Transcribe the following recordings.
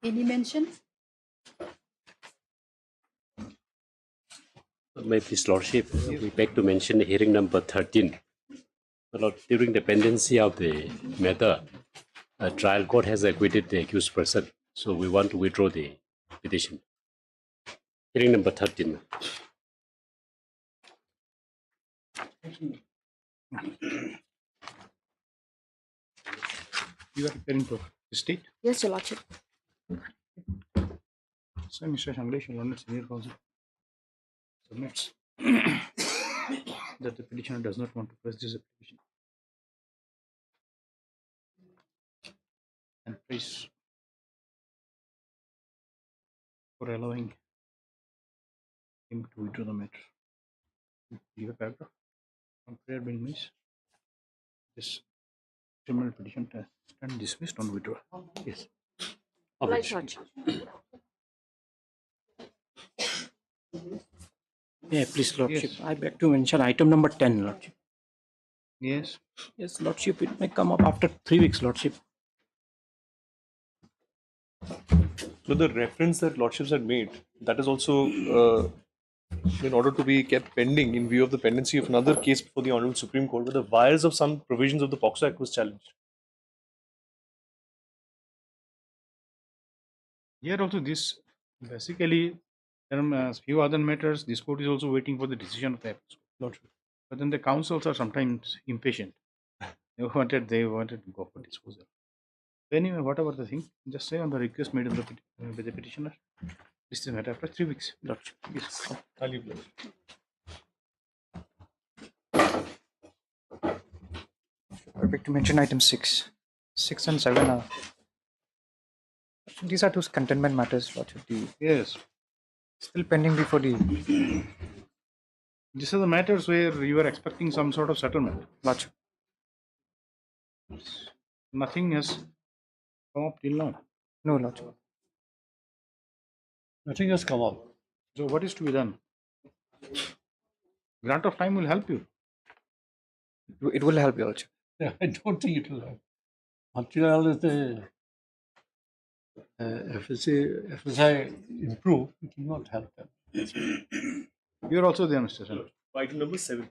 Any mention? May His Lordship, we beg to mention hearing number 13. Lord, during the pendency of the matter, a trial court has acquitted the accused person, so we want to withdraw the petition. Hearing number 13. You are preparing for state? Yes, Your Lordship. So, Mr. Shanglesh, London Senior Counsel submits that the petitioner does not want to press this application and prays for allowing him to withdraw the matter. Give a paragraph on prayer being missed. This criminal petition to stand dismissed on withdrawal. Yes. Right, Lordship. Yeah, please, Lordship. Yes, I beg to mention item number 10, Lordship. Yes. Yes, Lordship, it may come up after 3 weeks, Lordship. So the reference that Lordships had made, that is also in order to be kept pending in view of the pendency of another case before the Honorable Supreme Court, where the wires of some provisions of the POCSO Act was challenged. Here also this basically as few other matters, this court is also waiting for the decision of the appeals court. But then the councils are sometimes impatient. They wanted to go for disposal. Anyway, whatever the thing, just say on the request made of by the petitioner, this is a matter after 3 weeks. Lordship. Yes. I'll leave it. I beg to mention item 6. 6 and 7 are. These are two contentment matters, Lordship. Yes. Still pending before the These are the matters where you are expecting some sort of settlement. Lordship. Nothing has come up till now. No, Lordship. Nothing has come up. So what is to be done? Grant of time will help you. It will help you, Lordship. Yeah, I don't think it will help. Until the FSI improve, it will not help them. You are also there, Mr. Sen. Item number 7.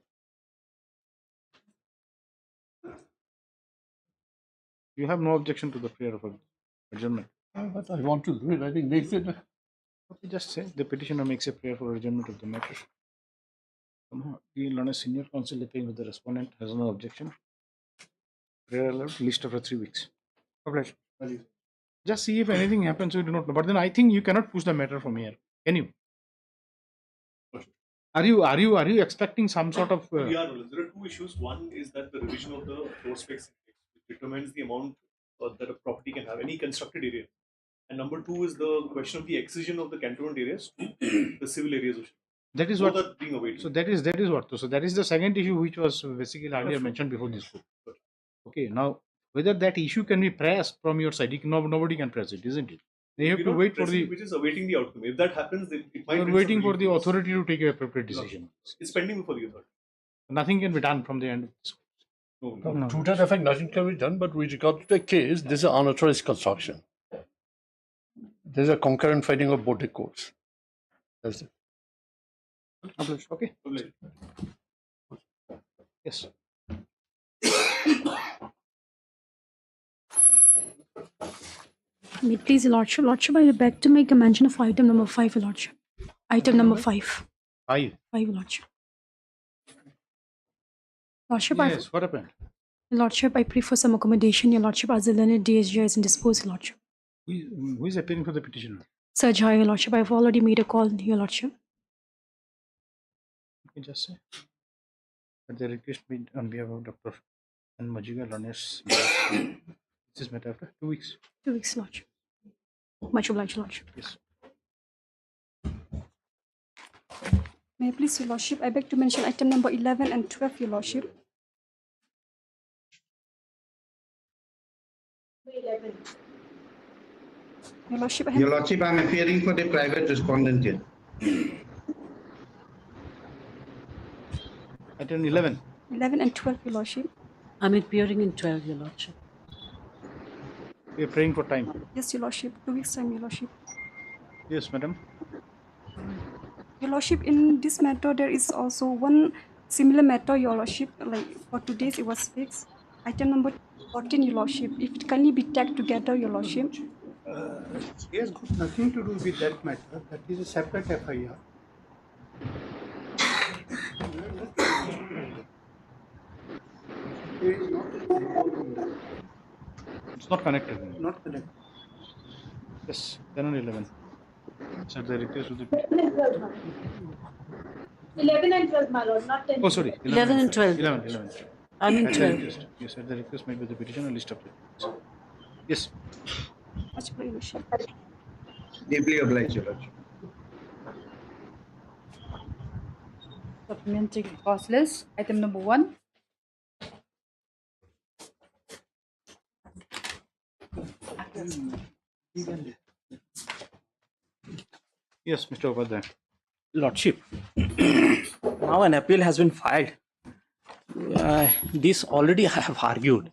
You have no objection to the prayer of adjournment. But I want to do it. I think makes it. Okay, just say the petitioner makes a prayer for adjournment of the matter. Somehow, we learn a senior counsel appearing with the respondent has no objection. Prayer allowed, list after 3 weeks. Okay. Just see if anything happens, you do not know. But then I think you cannot push the matter from here. Can you? Are you expecting some sort of? We are. There are two issues. One is that the revision of the floor specs index, which determines the amount that a property can have, any constructed area. And number 2 is the question of the excision of the cantonment areas to the civil areas. That is Both what. are being awaited. So that is what. So that is the second issue which was basically earlier mentioned before this court. Okay, now whether that issue can be pressed from your side, nobody can press it, isn't it? They have to wait for the. Which is awaiting the outcome. If that happens, then it might. You are waiting for the authority to take a appropriate decision. It's pending before the authority. Nothing can be done from the end of this. No. To that effect, nothing can be done. But with regard to the case, this is unauthorized construction. There's a concurrent finding of both the courts. That's it. Okay. Yes. May it please, Your Lordship. Lordship, I beg to make a mention of item number 5, Your Lordship. Item number 5. 5. 5, Lordship. Lordship, Yes. What happened? Your Lordship, I pray for some accommodation. Your Lordship, as the learned DSG is indisposed, Your Lordship. Who is appearing for the petitioner? Sir Jai, Your Lordship, I have already made a call, Your Lordship. You can just say that the request made on behalf of Dr. and Majiga Lanes. This matter after 2 weeks. 2 weeks, Lordship. Much obliged, Lordship. Yes. May I please, Your Lordship, I beg to mention item number 11 and 12, Your Lordship. Your Lordship, Your Lordship, I am appearing for the private respondent here. Item 11. 11 and 12, Your Lordship. I'm appearing in 12, Your Lordship. We are praying for time. Yes, Your Lordship. 2 weeks time, Your Lordship. Yes, madam. Your Lordship, in this matter, there is also one similar matter, Your Lordship. Like for 2 days, it was fixed. Item number 14, Your Lordship. If it can be tagged together, Your Lordship. He has got nothing to do with that matter. That is a separate FIR. It is It's not connected. not connected. Yes, 10 and 11. Sir, the request to the. 11 and 12, my lord, not 10. Oh, sorry. 11 and 12. 11. I mean At the 12. request. Yes, at the request made by the petitioner, list of the. Yes. Much Your Lordship. Deeply obliged, Your Lordship. Supplementary cost list. Item number 1. Yes, Mr. Upadhyay. Lordship, now an appeal has been filed. This already I have argued.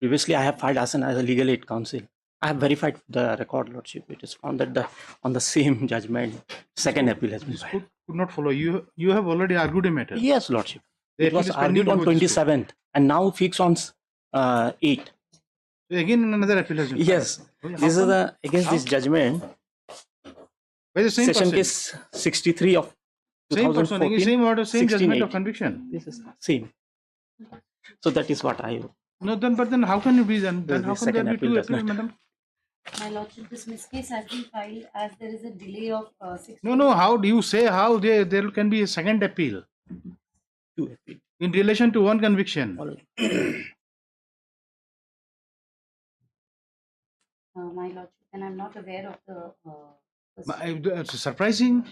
Previously, I have filed as a legal aid counsel. I have verified the record, Lordship. It is found that on the same judgment, second appeal has been filed. Could not follow. You have already argued a matter. Yes, Lordship. The It was appeal is pending argued on before this court. 27th and now fixed on 8th. Again, another appeal has been filed. Yes, this is against this judgment. By the same Session person. case 63 of Same person, 2014. same order, same judgment 16-8. of conviction. This is same. So that is what I. No, but then how can it be then? Then The how can there second be appeal two does appeals, not. madam? My lordship, this case has been filed as there is a delay of 6 No. How do you say how there can be a second appeal Two appeal. in relation to one conviction? my lordship, and I'm not aware of the. It's surprising.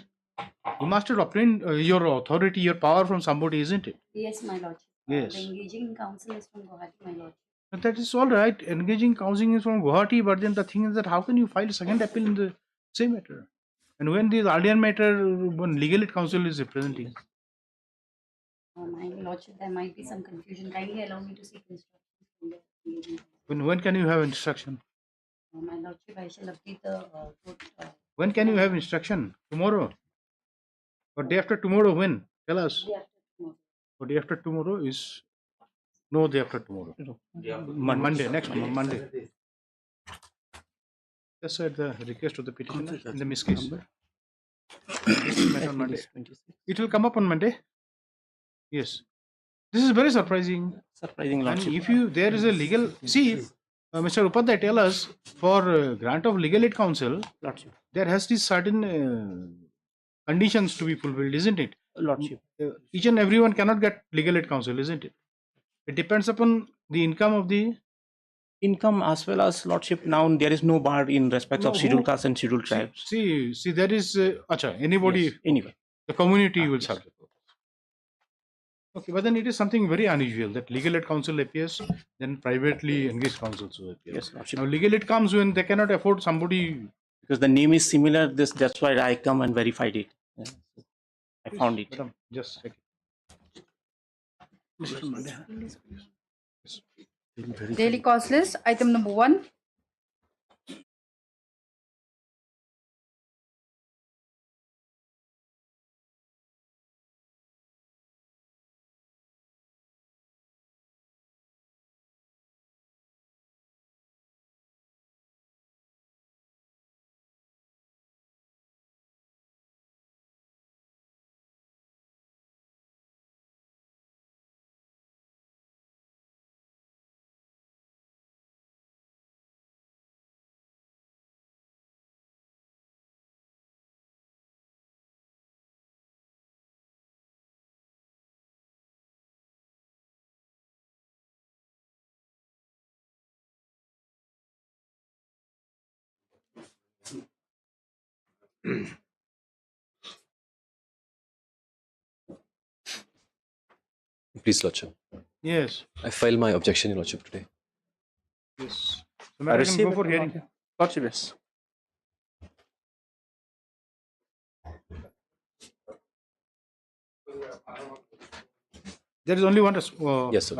You must have obtained your authority, your power from somebody, isn't it? Yes, my lordship. Yes. The engaging counsel is from Guwahati, my lordship. But that is all right. Engaging counseling is from Guwahati, but then the thing is that how can you file a second appeal in the same matter? And when this earlier matter, when legal aid counsel is representing. My lordship, there might be some confusion. Kindly allow me to seek instructions from the engaging counsel. When can you have instruction? My lordship, I shall update the court. When can you have instruction? Tomorrow? Or day after tomorrow? When? Tell us. Day after tomorrow. Or day after tomorrow is no day after tomorrow. Monday, next Monday. Just at the request of the petitioner in the miss case. On Monday. It will come up on Monday. Yes. This is very surprising. Surprising, And Lordship. if there is a legal, see, Mr. Upadhyay, tell us for grant of legal aid counsel, Lordship. there has these certain conditions to be fulfilled, isn't it? Lordship. Each and everyone cannot get legal aid counsel, isn't it? It depends upon the income of the. Income as well as Lordship. Now there is no bar in respect No, of scheduled who- castes and scheduled tribes. See, there is. Anybody, Yes, anyway. the community will Yes. serve. Okay, but then it is something very unusual that legal aid counsel appears, then privately engaged counsel also appears. Yes, Lordship. Now, legal aid comes when they cannot afford somebody. Because the name is similar. That's why I come and verified it. Yeah. I found it. Madam, just check it. Daily cost list. Item number 1. Please, Lordship. Yes. I file my objection, Your Lordship, today. Yes. So, matter can go for hearing. Lordship, yes. There is only one. Yes, sir.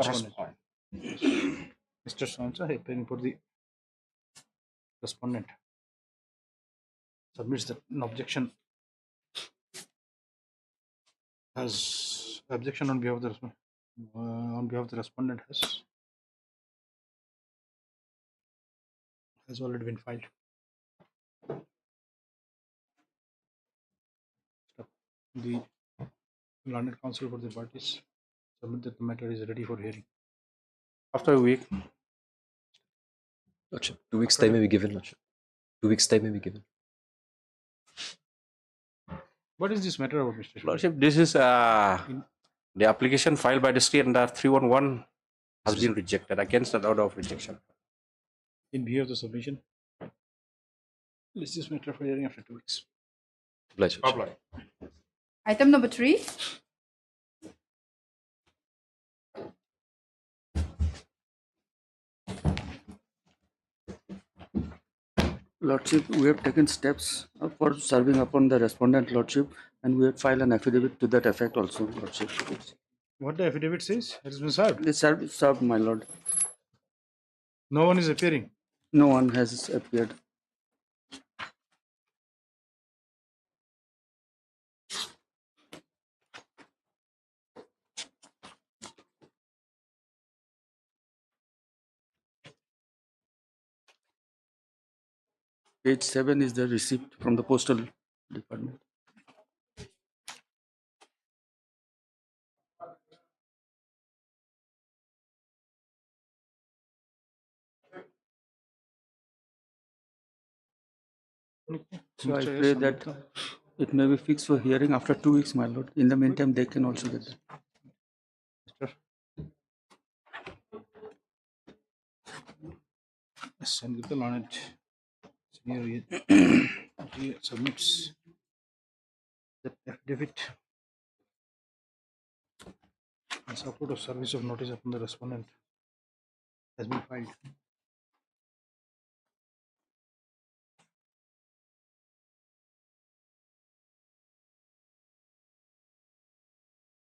Mr. Sansa appearing for the respondent submits that an objection has objection on behalf of the respondent has already been filed. The learned counsel for the parties submit that the matter is ready for hearing. After a week, Lordship, 2 weeks time may be given, Lordship. 2 weeks time may be given. what is this matter about, Mr. Lordship, this is the application filed by the state under 311 has been rejected against the order of rejection. In view of the submission, list this matter for hearing after 2 weeks. Obliged, Lordship. Apply. Item number 3. Lordship, we have taken steps for serving upon the respondent, Lordship, and we have filed an affidavit to that effect also, Lordship. What the affidavit says? It has been served. It's served, my lord. No one is appearing. No one has appeared. Page 7 is the receipt from the postal department. So I pray that it may be fixed for hearing after 2 weeks, my lord. In the meantime, they can also get that. Yes, and with the learned senior he submits the affidavit in support of service of notice upon the respondent has been filed.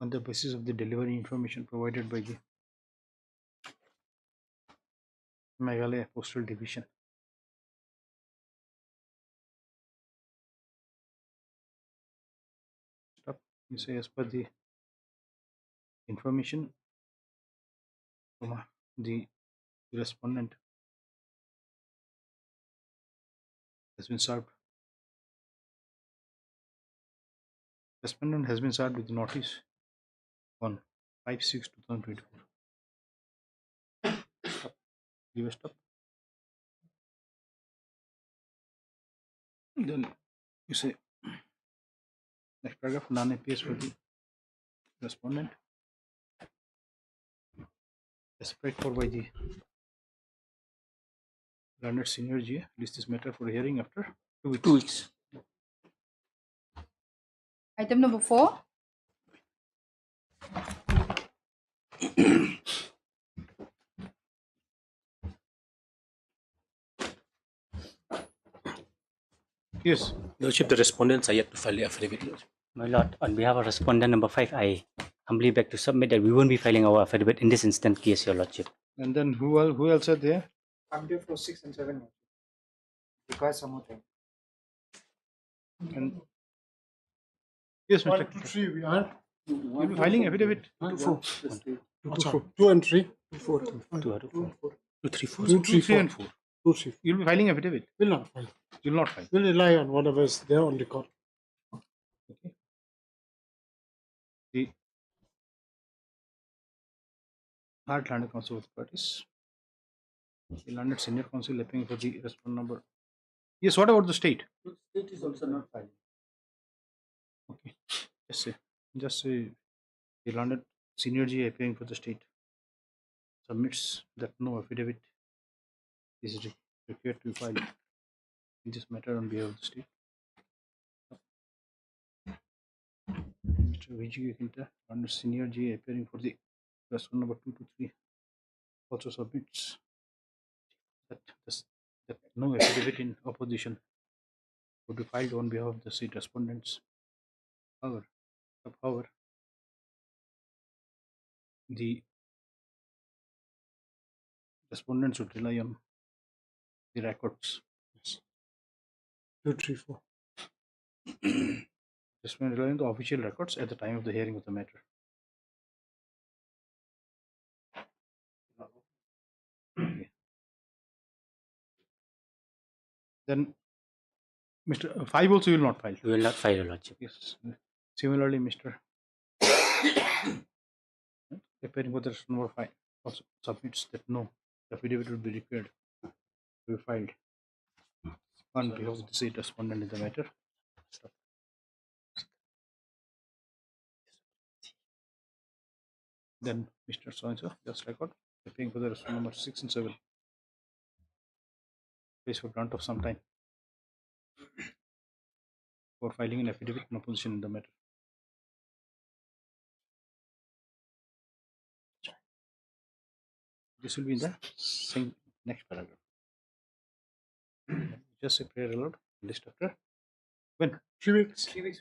On the basis of the delivery information provided by the Meghalaya Postal Division. Stop. You say as per the information from the respondent has been served. Respondent has been served with notice on 5/6/2024. Stop. Give a stop. Then you say next paragraph, non-APS for the respondent specified for by the learned senior GA list this matter for hearing after 2 weeks. 2 weeks. Item number 4. Yes. Lordship, the respondents are yet to file the affidavit. My lord, on behalf of respondent number 5, I humbly beg to submit that we won't be filing our affidavit in this instant case, your lordship. And then who else are there? I'm there for 6 and 7. Requires some more time. And yes, Mr. 1, 2, 3, we are. You'll be filing affidavit. 2, 4. 2 and 3. 4. 2, 3, 4. 2, 3, 4. and 4. 2, 3. You'll be filing affidavit. Will not file. You'll not file. We'll rely on whatever is there on record. Okay. The hard landed counsel with parties. The landed senior counsel applying for the respondent number. Yes, what about the state? The state is also not filed. Okay. Just say the landed senior GA appearing for the state submits that no affidavit is required to be filed in this matter on behalf of the state. Mr. VG Kinta, under senior GA appearing for the respondent number 2 to 3 also submits that no affidavit in opposition would be filed on behalf of the state respondents. However, the respondents would rely on the records 2, 3, 4. Discipline relying on the official records at the time of the hearing of the matter. Okay. Then, Mr. 5 also you will not file. We will not file, Your Lordship. Yes. Similarly, Mr. Appearing for the number 5 also submits that no affidavit would be required to be filed on behalf of the state respondent in the matter. Stop. Then Mr. So-and-so, just record, appearing for the number 6 and 7. Place for grant of some time for filing an affidavit in opposition in the matter. This will be in the same next paragraph. Just say prayer aloud, list after. When? 3 weeks. 3 weeks.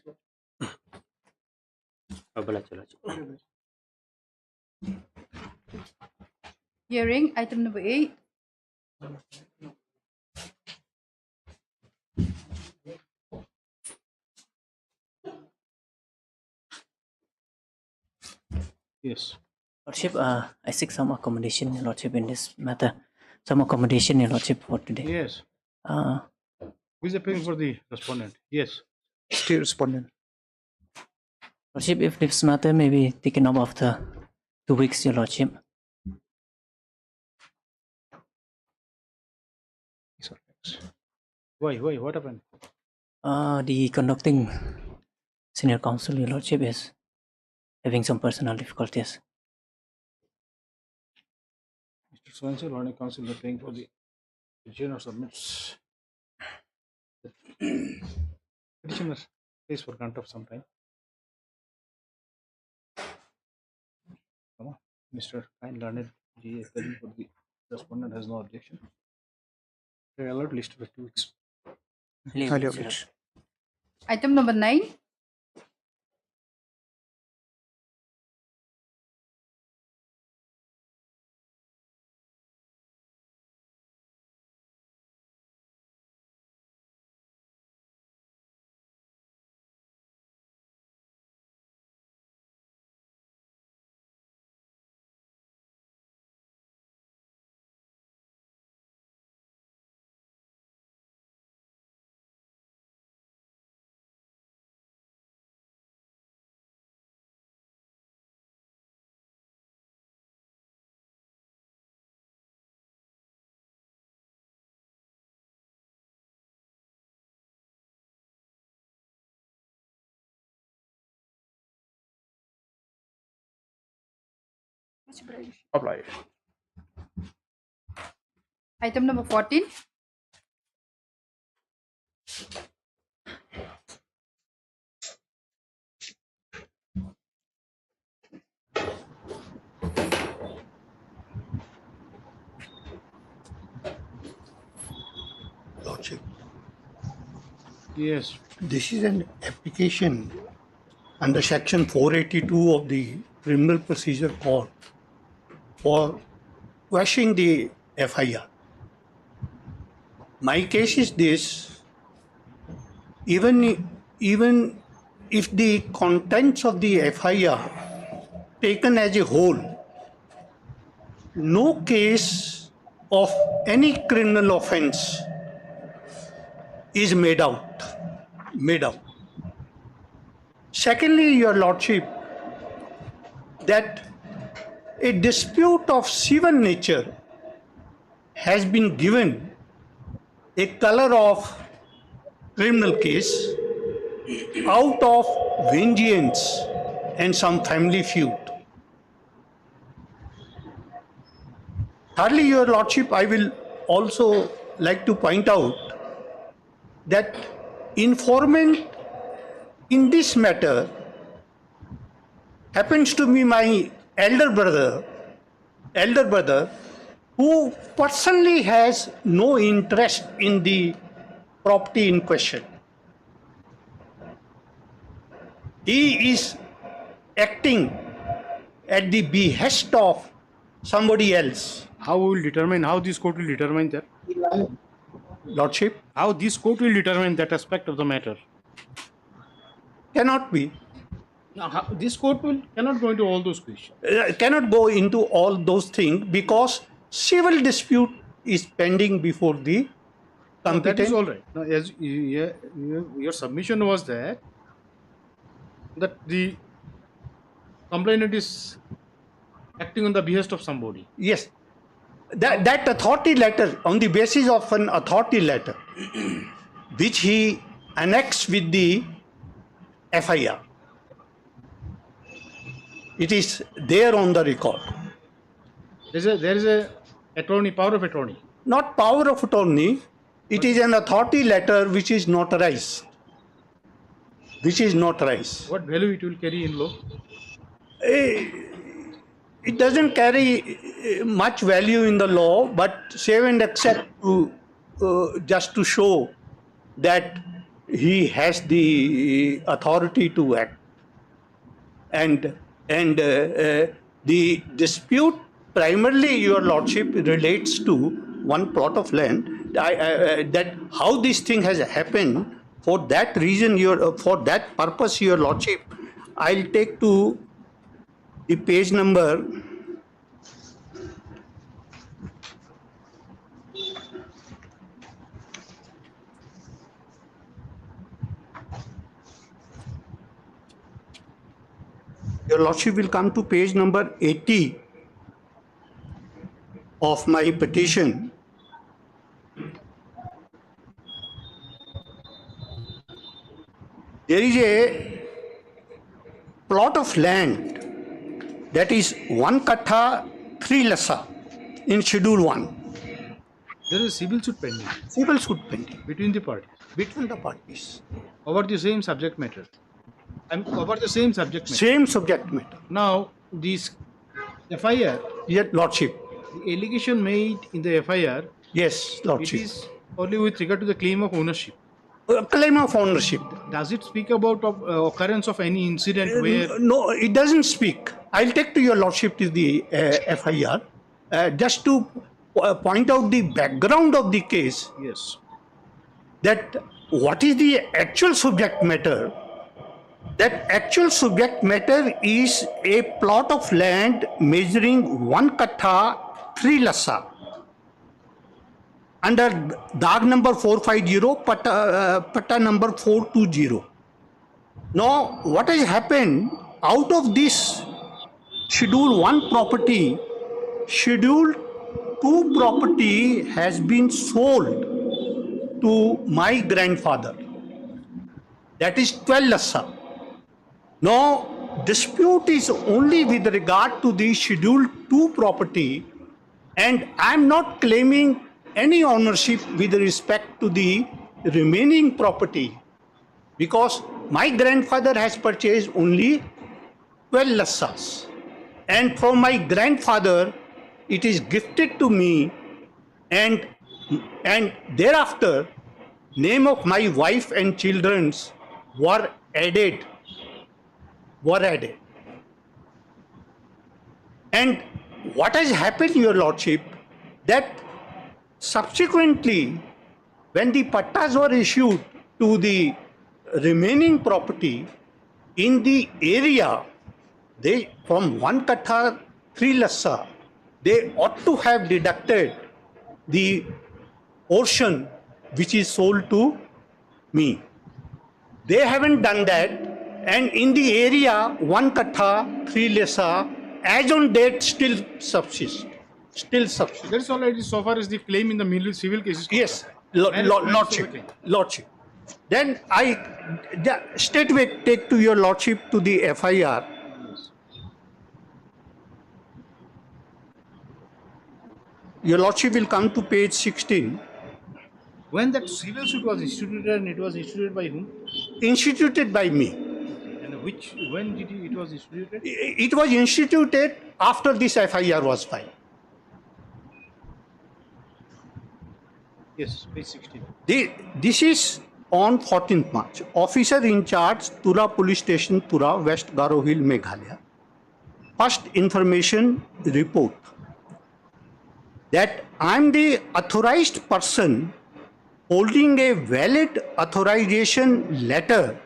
Hearing item number 8. Yes. Lordship, I seek some accommodation, Your Lordship, in this matter. Some accommodation, Your Lordship, for today. Yes. Who is appearing for the respondent? Yes. State respondent. Lordship, if this matter may be taken up after 2 weeks, Your Lordship. Why? What happened? The conducting senior counsel, Your Lordship, is having some personal difficulties. Mr. So-and-so, learning counsel, is paying for the petitioner submits. Petitioner pays for grant of some time. Come on, Mr. Kind Learned G. appearing for the respondent has no objection. Prayer alert list for 2 weeks. Highly obliged. Item number 9. Apply. Item number 14. Lordship. Yes. This is an application under section 482 of the Criminal Procedure Code for quashing the FIR. My case is this: even if the contents of the FIR taken as a whole, no case of any criminal offence is made out. Secondly, Your Lordship, that a dispute of civil nature has been given a color of criminal case out of vengeance and some family feud. Thirdly, Your Lordship, I will also like to point out that informant in this matter happens to be my elder brother, who personally has no interest in the property in question. He is acting at the behest of somebody else. How this court will determine that? Lordship. How this court will determine that aspect of the matter? Cannot be. Now, this court cannot go into all those questions. Cannot go into all those things because civil dispute is pending before the competent. That is all right. Now, as your submission was that the complainant is acting on the behest of somebody. Yes. That authority letter, on the basis of an authority letter, which he annexed with the FIR. It is there on the record. There is a attorney, power of attorney. Not power of attorney. It is an authority letter which is notarized. Which is notarized. What value it will carry in law? It doesn't carry much value in the law, but save and accept to just to show that he has the authority to act. And the dispute primarily, your lordship, relates to one plot of land. That how this thing has happened, for that reason, for that purpose, your lordship, I'll take to the page number. Your lordship will come to page number 80 of my petition. There is a plot of land that is 1 kattha 3 lassa in Schedule 1. There is a civil suit pending. Civil suit pending. Between the parties. Between the parties. Over the same subject matter. Over the same subject matter. Same subject matter. Now, this FIR. Yes, lordship. The allegation made in the FIR. Yes, lordship. It is only with regard to the claim of ownership. Claim of ownership. Does it speak about occurrence of any incident where? No, it doesn't speak. I'll take to your lordship to the FIR just to point out the background of the case. Yes. That what is the actual subject matter? That actual subject matter is a plot of land measuring 1 kattha 3 lassa under dag number 450, patta number 420. Now, what has happened out of this Schedule 1 property, Schedule 2 property has been sold to my grandfather. That is 12 lassa. Now, dispute is only with regard to the Schedule 2 property, and I am not claiming any ownership with respect to the remaining property, because my grandfather has purchased only 12 lassas, and from my grandfather it is gifted to me, and thereafter name of my wife and children's were added. And what has happened, your lordship, that subsequently when the pattas were issued to the remaining property in the area, they from 1 kattha 3 lassa, they ought to have deducted the portion which is sold to me. They haven't done that. And in the area, 1 kattha 3 lassa, as on date, still subsists. That's already so far as the claim in the middle civil cases. Yes, lordship. Then I straightway take to your lordship to the FIR. Your lordship will come to page 16. When that civil suit was instituted, and it was instituted by whom? Instituted by me. When did it was instituted? It was instituted after this FIR was filed. Yes, page 16. This is on 14th March. Officer in charge, Tura Police Station, Tura, West Garo Hill, Meghalaya. First information report that I am the authorized person holding a valid authorization letter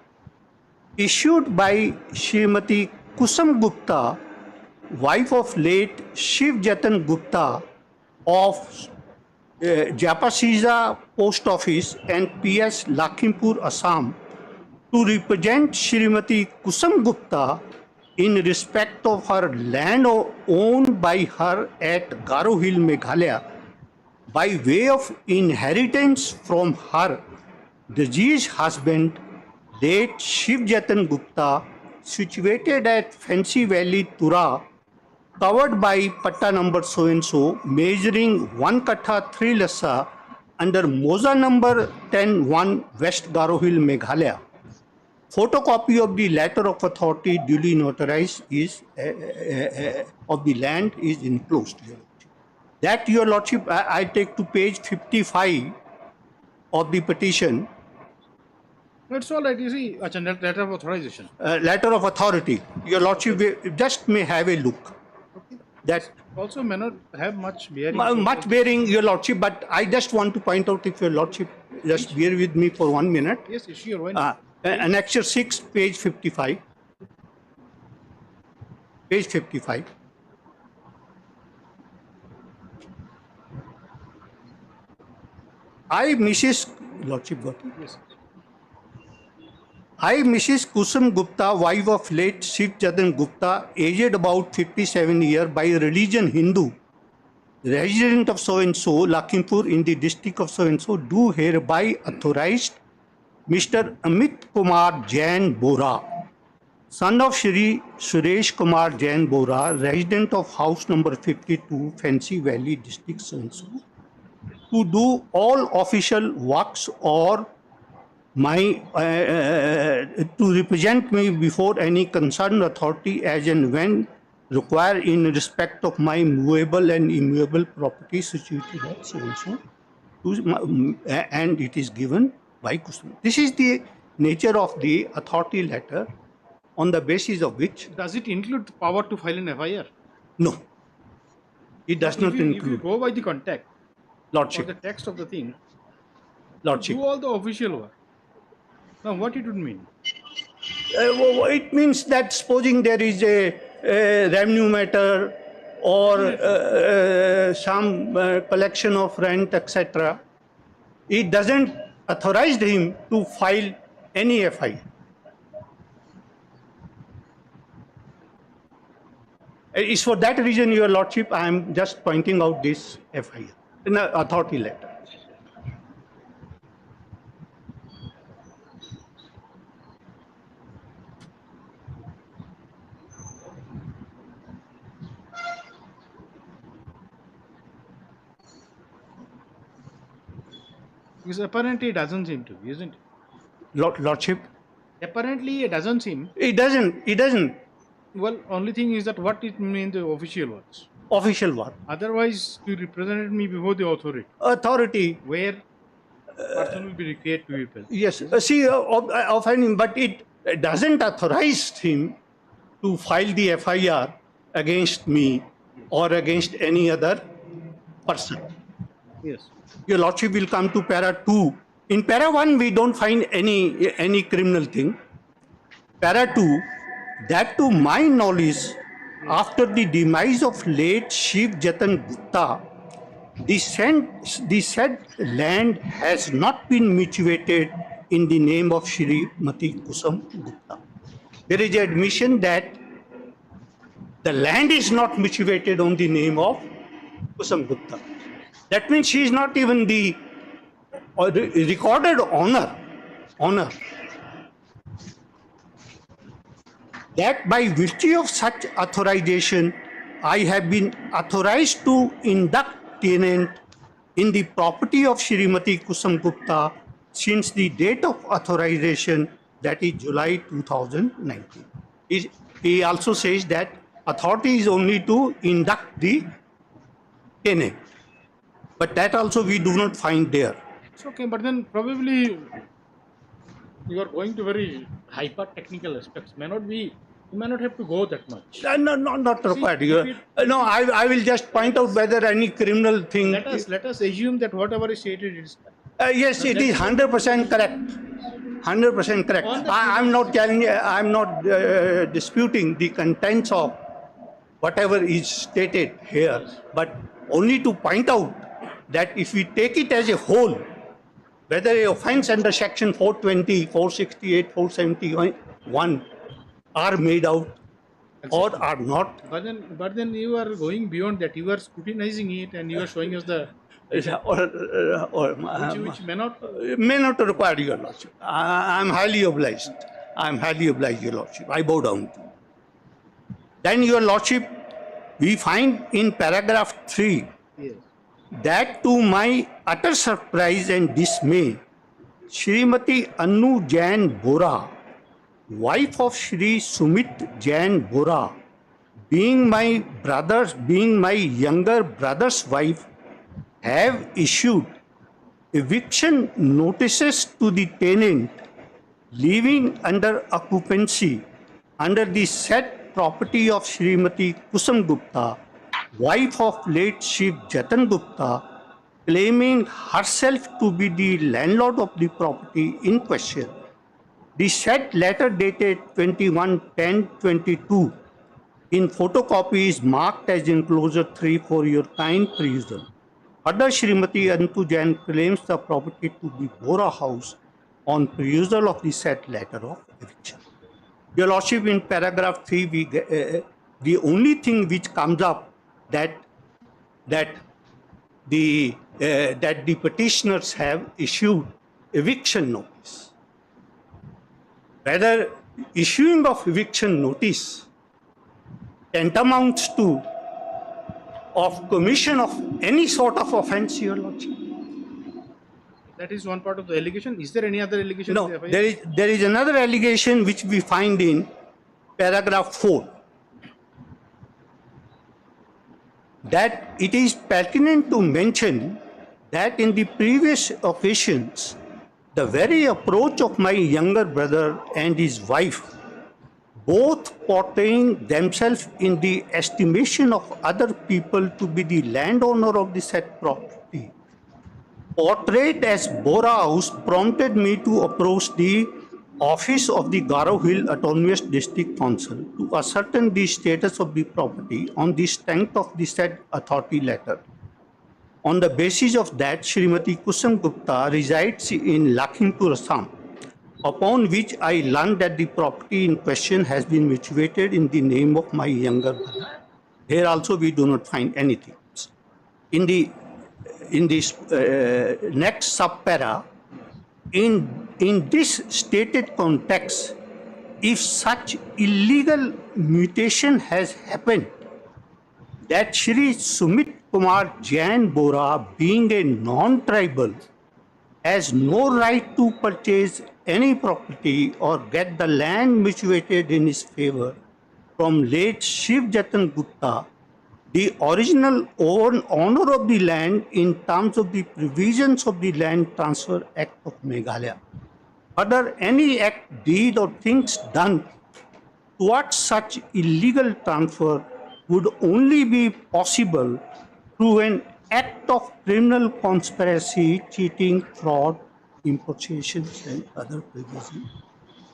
issued by Srimati Kusum Gupta, wife of late Shiv Jatan Gupta of Japasija Post Office and PS Lakhimpur, Assam, to represent Srimati Kusum Gupta in respect of her land owned by her at Garo Hill, Meghalaya, by way of inheritance from her deceased husband, late Shiv Jatan Gupta, situated at Fancy Valley, Tura, covered by patta number so and so, measuring 1 kattha 3 lassa under Moza number 10-1 West Garo Hill, Meghalaya. Photocopy of the letter of authority duly notarized is of the land is enclosed. That, Your Lordship, I take to page 55 of the petition. That's all right. You see, letter of authorization. Letter of authority. Your Lordship just may have a look. Okay. That also may not have much bearing. Much bearing, Your Lordship, but I just want to point out, if Your Lordship just bear with me for 1 minute. Yes, sure. Why not? Annexure 6, page 55. Page 55. I, Mrs. Lordship got it? Yes. I, Mrs. Kusum Gupta, wife of late Shiv Jatan Gupta, aged about 57 years, by religion Hindu, resident of so-and-so, Lakhimpur, in the district of so-and-so, do hereby authorized Mr. Amit Kumar Jain Bora, son of Shri Suresh Kumar Jain Bora, resident of house number 52, Fancy Valley, district so-and-so, to do all official works or my to represent me before any concerned authority as and when required in respect of my movable and immovable property situated at so-and-so, and it is given by Kusum. This is the nature of the authority letter, on the basis of which... Does it include the power to file an FIR? No. It does not include. If you go by the context, Lordship. or the text of the thing, Lordship. do all the official work. Now, what it would mean? It means that supposing there is a revenue matter or some collection of rent, etc., it doesn't authorize him to file any FIR. It's for that reason, Your Lordship, I am just pointing out this FIR in an authority letter. Because apparently it doesn't seem to, isn't it? Lordship? Apparently it doesn't seem. It doesn't. Well, only thing is that what it means the official works. Official work. Otherwise, you represented me before the authority. Authority. Where person will be required to be present. Yes. See, offending, but it doesn't authorize him to file the FIR against me or against any other person. Yes. Your Lordship will come to para 2. In para 1, we don't find any criminal thing. Para 2, that to my knowledge, after the demise of late Shiv Jatan Gupta, the said land has not been mutuated in the name of Srimati Kusum Gupta. There is an admission that the land is not mutuated on the name of Kusum Gupta. That means she is not even the recorded owner. That by virtue of such authorization, I have been authorized to induct tenant in the property of Srimati Kusum Gupta since the date of authorization, that is July 2019. He also says that authority is only to induct the tenant. But that also we do not find there. It's okay, but then probably you are going to very hyper technical aspects. You may not have to go that much. No, not required. No, I will just point out whether any criminal thing. Let us assume that whatever is stated is Yes, it is 100% correct. 100% correct. I'm not telling, I'm not disputing the contents of whatever is stated here, but only to point out that if we take it as a whole, whether a offence under section 420, 468, 471 are made out or are not. But then you are going beyond that. You are scrutinizing it and you are showing us the which may not require, Your Lordship. I'm highly obliged. I'm highly obliged, Your Lordship. I bow down. Then, Your Lordship, we find in paragraph 3 that to my utter surprise and dismay, Srimati Annu Jain Bora, wife of Shri Sumit Jain Bora, being my younger brother's wife, have issued eviction notices to the tenant living under occupancy under the said property of Srimati Kusum Gupta, wife of late Shiv Jatan Gupta, claiming herself to be the landlord of the property in question. The said letter dated 21/10/22 in photocopy is marked as enclosure 3 for your kind perusal. Further, Srimati Antu Jain claims the property to be Bora House on perusal of the said letter of eviction. Your Lordship, in paragraph 3, the only thing which comes up that the petitioners have issued eviction notice. Whether issuing of eviction notice tantamounts to of commission of any sort of offence, Your Lordship. That is one part of the allegation. Is there any other allegation? No, there is another allegation which we find in paragraph 4. That it is pertinent to mention that in the previous occasions, the very approach of my younger brother and his wife, both portraying themselves in the estimation of other people to be the landowner of the said property, portrayed as Bora House, prompted me to approach the office of the Garo Hill Autonomous District Council to ascertain the status of the property on the strength of the said authority letter. On the basis of that, Srimati Kusum Gupta resides in Lakhimpur, Assam, upon which I learned that the property in question has been situated in the name of my younger brother. Here also we do not find anything. In this next subpara, in this stated context, if such illegal mutation has happened, that Shri Sumit Kumar Jain Bora, being a non-tribal, has no right to purchase any property or get the land situated in his favor from late Shiv Jatan Gupta, the original owner of the land in terms of the provisions of the Land Transfer Act of Meghalaya. Further, any act, deed or things done towards such illegal transfer would only be possible through an act of criminal conspiracy, cheating, fraud, impositions and other provisions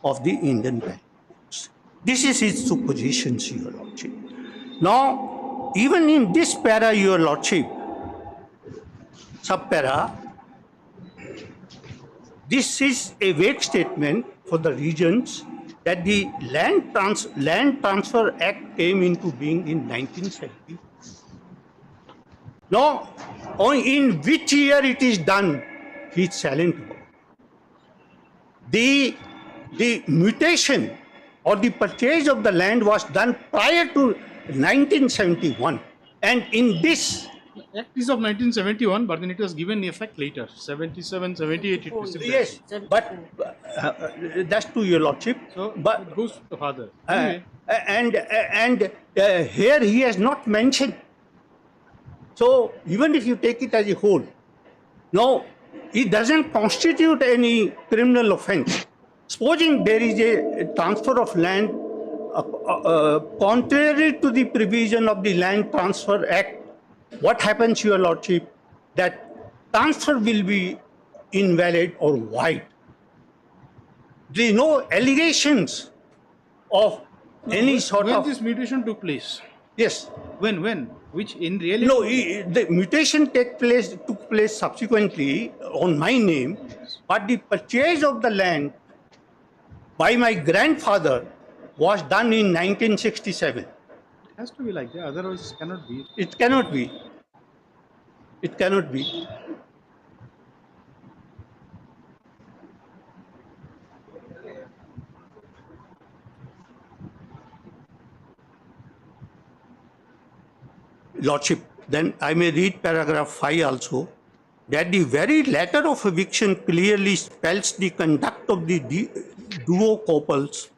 of the Indian Penal Codes. This is his supposition, Your Lordship. Now, even in this para, Your Lordship, subpara, this is a vague statement for the reasons that the Land Transfer Act came into being in 1970. Now, in which year it is done, he is silent about. The mutation or the purchase of the land was done prior to 1971. And in this... The Act is of 1971, but then it was given effect later, 77, 78. It received yes, but that's to Your Lordship. So, but it goes to the father. Anyway. And here he has not mentioned. So, even if you take it as a whole, no, it doesn't constitute any criminal offence. Supposing there is a transfer of land contrary to the provision of the Land Transfer Act, what happens, Your Lordship? That transfer will be invalid or void. There is no allegations of any sort when of... this mutation took place? Yes. When? Which in reality? No, the mutation took place subsequently on my name, but the purchase of the land by my grandfather was done in 1967. It has to be like that, otherwise it cannot be. It cannot be. It cannot be. Lordship, then I may read paragraph 5 also, that the very letter of eviction clearly spells the conduct of the duo couples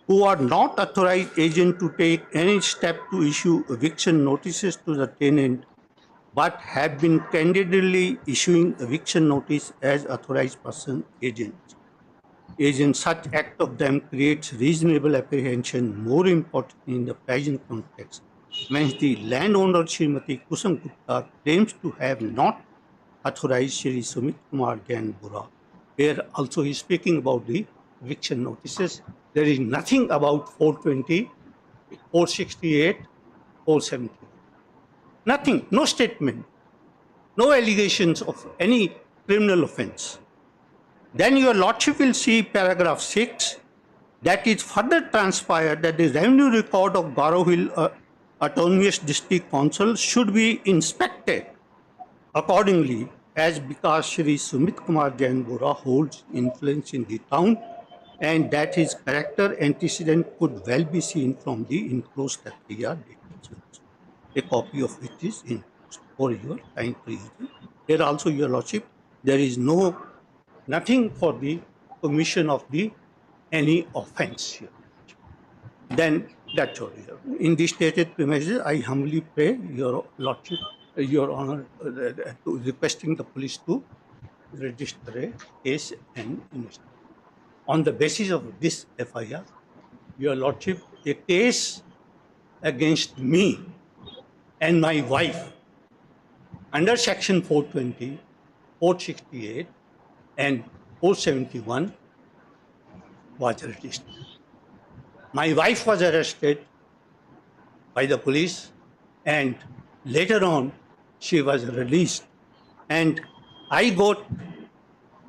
who are not authorized agent to take any step to issue eviction notices to the tenant, but have been candidly issuing eviction notice as authorized person agents. Such act of them creates reasonable apprehension, more important in the present context. Whence the landowner Srimati Kusum Gupta claims to have not authorized Shri Sumit Kumar Jain Bura. Here also he is speaking about the eviction notices. There is nothing about 420, 468, 470. Nothing, no statement, no allegations of any criminal offence. Then your Lordship will see paragraph 6, that is further transpired that the revenue record of Garo Hill Autonomous District Council should be inspected accordingly, as because Shri Sumit Kumar Jain Bora holds influence in the town and that his character antecedent could well be seen from the enclosed FIR documents, a copy of which is enclosed for your kind reason. Here also, your Lordship, there is nothing for the commission of any offence here. Then that's all. In the stated premises, I humbly pray your Lordship, your Honor, requesting the police to register a case and investigate. On the basis of this FIR, your Lordship, a case against me and my wife under section 420, 468 and 471 was registered. My wife was arrested by the police and later on she was released and I got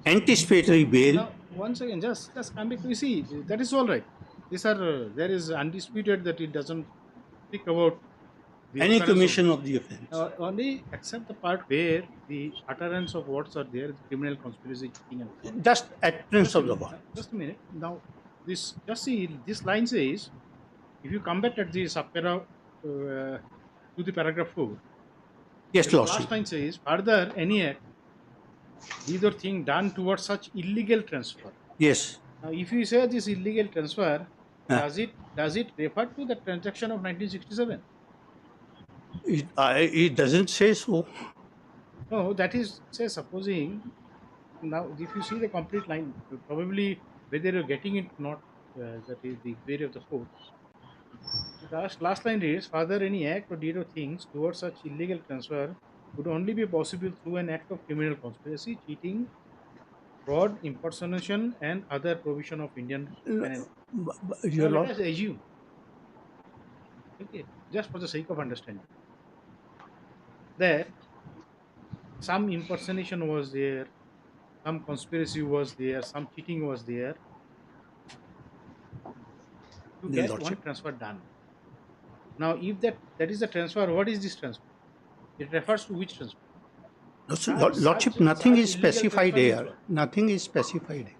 anticipatory bail. Now, once again, just come back. You see, that is all right. These are there is undisputed that it doesn't speak about the Any commission of the offence. Only except the part where the utterance of words are there, the criminal conspiracy, cheating and just utterance of the word. Just a minute. Now, this just see this line says, if you come back at the subpara to the paragraph 4. Yes, the Lordship. last line says, further any act, either thing done towards such illegal transfer. Yes. Now, if you say this illegal transfer, does it refer to the transaction of 1967? It doesn't say so. No, that is, say, supposing, now if you see the complete line, probably whether you're getting it or not, that is the query of the court. The last line reads, further any act or deed of things towards such illegal transfer would only be possible through an act of criminal conspiracy, cheating, fraud, impersonation, and other provision of Indian penal. Your Now, Lord. let us assume, okay, just for the sake of understanding, that some impersonation was there, some conspiracy was there, some cheating was there to Your get Lordship. one transfer done. Now, if that is the transfer, what is this transfer? It refers to which transfer? No, sir, Lordship, nothing is illegal specified transfer is here. what? Nothing is specified here.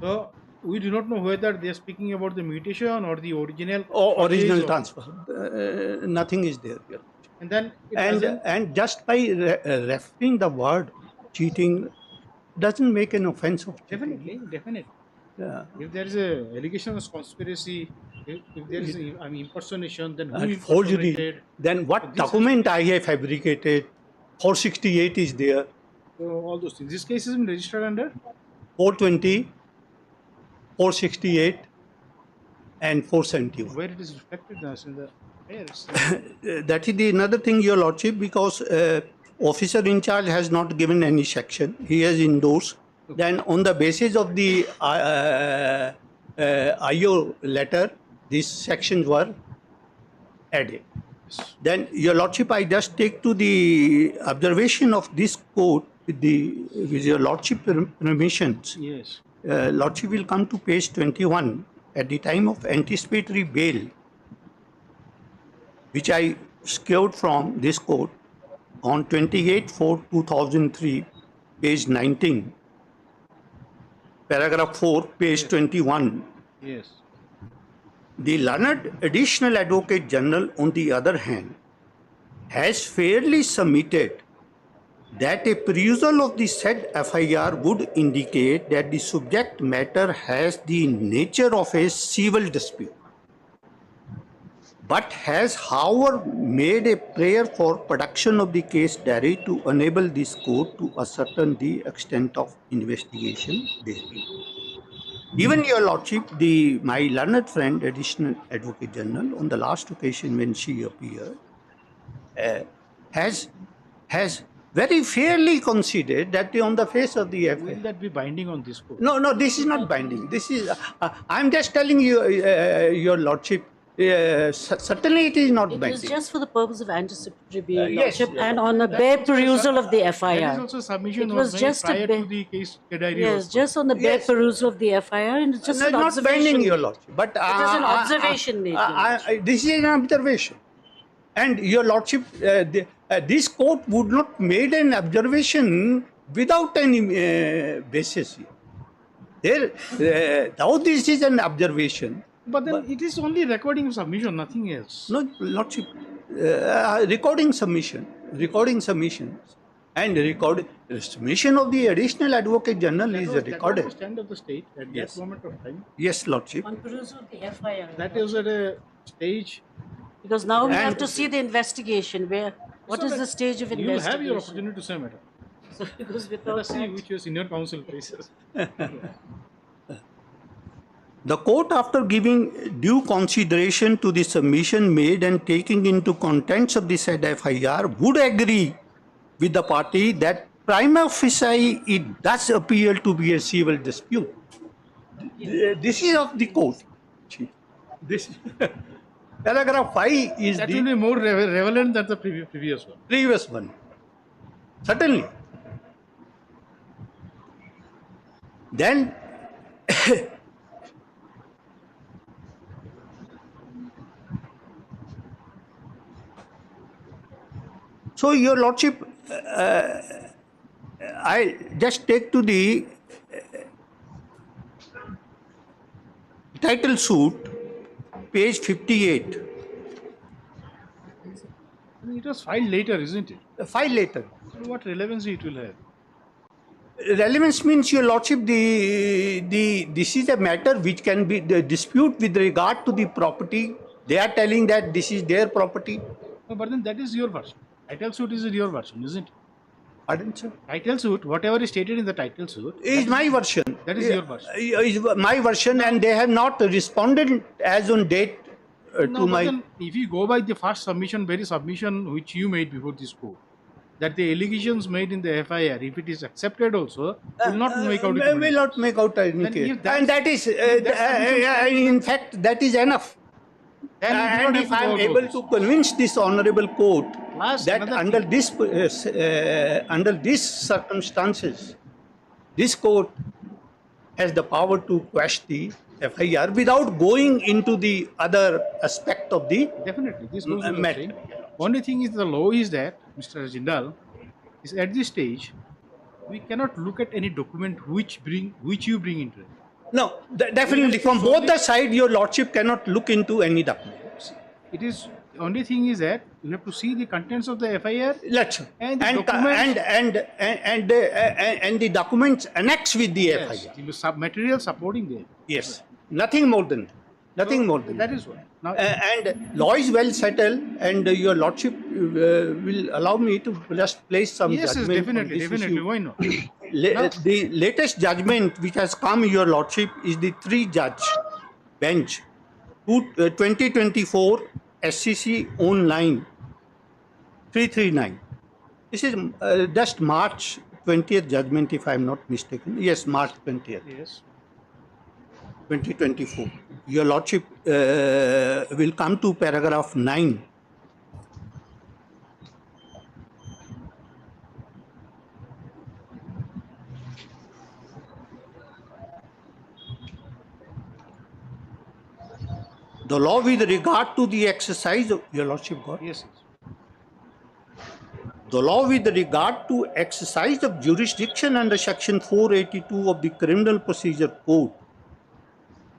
So, we do not know whether they are speaking about the mutation or the original Or original purchase transfer. Nothing is there here. and then it doesn't- And just by referring the word cheating doesn't make an offense of cheating. Definitely. Yeah. If there is a allegation of conspiracy, if there is impersonation, then who And forgery, impersonated? then what This- document I have fabricated? 468 is there. So all those things. This case has been registered under 420, 468 and 471. where it is reflected in the affairs. That is the another thing, Your Lordship, because officer in charge has not given any section. He has endorsed. Then on the basis of the IO letter, these sections were added. Then, Your Lordship, I just take to the observation of this court with Your Lordship permissions. Yes. Lordship will come to page 21 at the time of anticipatory bail, which I secured from this court on 28/4/2003, page 19, paragraph 4, page 21. Yes. The learned additional Advocate General, on the other hand, has fairly submitted that a perusal of the said FIR would indicate that the subject matter has the nature of a civil dispute, but has, however, made a prayer for production of the case diary to enable this court to ascertain the extent of investigation therein. Even, Your Lordship, my learned friend, Additional Advocate General, on the last occasion when she appeared, has very fairly considered that on the face of the FIR. Will that be binding on this court? No, this is not binding. This is, I'm just telling you, Your Lordship, certainly it is not It binding. was just for the purpose of anticipatory bail, yes, Lordship, and on a bare perusal of the FIR. That is also submission It was made just prior a to the case diary. yes, was just on the bare perusal of the FIR, and it's just an not observation. binding, Your Lordship. But It is an observation made. this is an observation. And Your Lordship, this court would not made an observation without any basis. Though this is an observation. But then it is only recording of submission, nothing else. No, Lordship, recording submissions, and submission of the Additional Advocate General is recorded. That was the stand of the state at Yes. that moment of time. Yes, Lordship. On perusal of the FIR. That is at a stage. Because now we have And- to see the investigation. What is the stage of You will investigation? have your opportunity to say, madam. So, because Let without us see that, which your senior counsel places. The court, after giving due consideration to the submission made and taking into contents of the said FIR, would agree with the party that prima facie it does appear to be a civil dispute. This is of the court. This paragraph 5 is That the will be more relevant than the previous one. previous one. Certainly. Then so, Your Lordship, I just take to the title suit, page 58. It was filed later, isn't it? Filed later. So what relevancy it will have? Relevance means, Your Lordship, this is a matter which can be the dispute with regard to the property. They are telling that this is their property. No, but then that is your version. Title suit is your version, isn't it? Pardon, sir? Title suit, whatever is stated in the title suit, Is my version. that is your version. Is my version, and they have not responded as on date No, to but my. then if you go by the first submission, very submission which you made before this court, that the allegations made in the FIR, if it is accepted also, will not make out. Will not make out any Then case. if that And that is, in fact, that is enough. Then you do And not if I have am to go able out to convince this honorable court Plus, that another under these circumstances, this court has the power to quash the FIR without going into the other aspect of the Definitely, this goes without matter. saying. Only thing is the law is that, Mr. Jindal, is at this stage, we cannot look at any document which you bring into it. No, definitely. From both the sides, Your Lordship cannot look into any documents. It is, the only thing is that you have to see the contents of the FIR Let's and the and documents. and the documents annexed with the Yes, FIR. the material supporting them. Yes, nothing more than that. Nothing more than That is what. Now, and law is well settled, and Your Lordship will allow me to just place some yes, judgment on definitely, this definitely. issue. Why not? The latest judgment which has come, Your Lordship, is the 3-judge bench, 2024 SCC online 339. This is just March 20th judgment, if I'm not mistaken. Yes, March 20th. Yes. 2024. Your Lordship will come to paragraph 9. The law with regard to the exercise of your Lordship got. Yes. The law with regard to exercise of jurisdiction under section 482 of the Criminal Procedure Code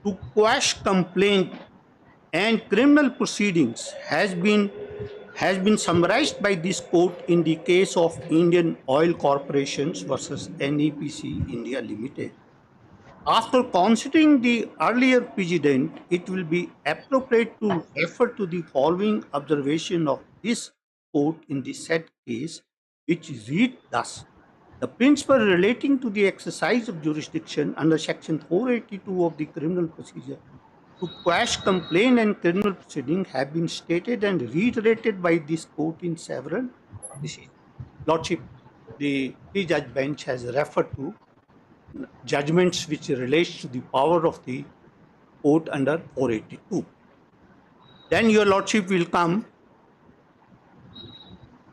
to quash complaint and criminal proceedings has been summarized by this court in the case of Indian Oil Corporations versus NEPC India Limited. After considering the earlier precedent, it will be appropriate to refer to the following observation of this court in the said case, which read thus: the principle relating to the exercise of jurisdiction under section 482 of the Criminal Procedure to quash complaint and criminal proceeding have been stated and reiterated by this court in several decisions. Lordship, the three-judge bench has referred to judgments which relates to the power of the court under 482. Then your Lordship will come.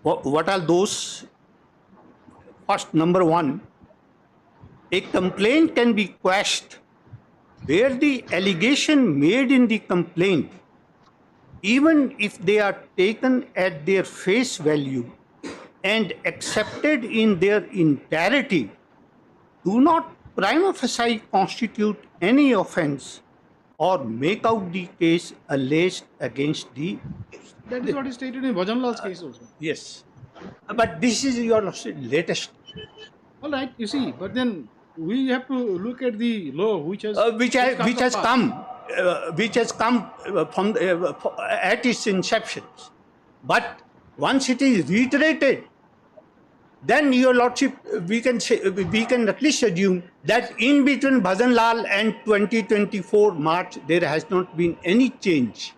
What are those? First, number one, a complaint can be quashed where the allegation made in the complaint, even if they are taken at their face value and accepted in their entirety, do not prima facie constitute any offence or make out the case alleged against the. That is what is stated in Bhajanlal's case also. Yes. But this is your latest. All right, you see, but then we have to look at the law which has come from at its inception. But once it is reiterated, then your Lordship, we can at least assume that in between Bhajanlal and 2024 March, there has not been any change.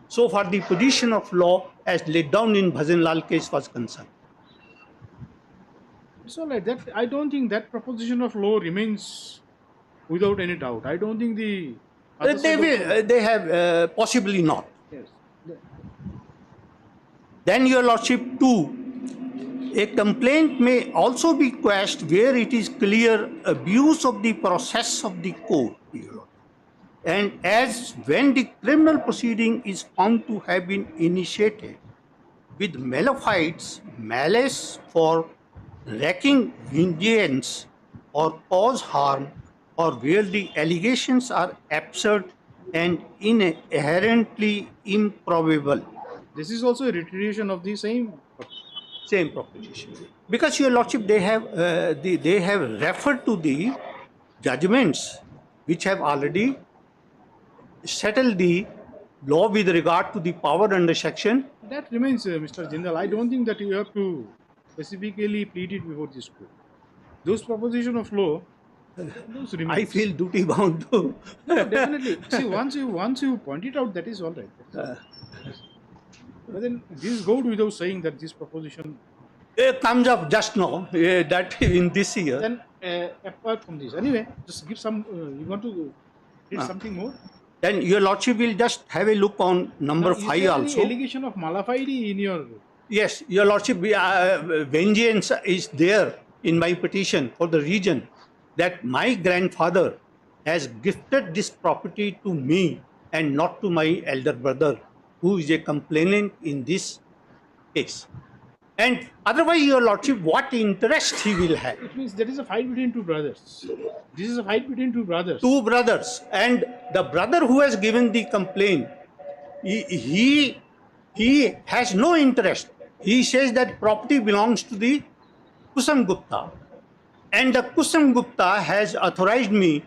So far, the position of law as laid down in Bhajanlal case was concerned. It's all right. That I don't think that proposition of law remains without any doubt. I don't think the they have possibly not. Yes. Then your Lordship, too, a complaint may also be quashed where it is clear abuse of the process of the court. And as when the criminal proceeding is found to have been initiated with malefides, malice for wreaking vengeance or cause harm, or where the allegations are absurd and inherently improbable. This is also a reiteration of the same proposition. Because your Lordship, they have referred to the judgments which have already settled the law with regard to the power under section. That remains, Mr. Jindal. I don't think that you have to specifically plead it before this court. Those proposition of law, those remain. I feel duty bound to. No, definitely. See, once you point it out, that is all right. But then this goes without saying that this proposition comes up just now, that in this year. Then apart from this, anyway, just give some. You want to read something more? Then your Lordship will just have a look on number 5 is there also. Any allegation of malafide in your? Yes, your Lordship, vengeance is there in my petition for the reason that my grandfather has gifted this property to me and not to my elder brother, who is a complainant in this case. And otherwise, your Lordship, what interest he will have? It means there is a fight between two brothers. This is a fight between two brothers. Two brothers. And the brother who has given the complaint, he has no interest. He says that property belongs to the Kusam Gupta. And the Kusam Gupta has authorized me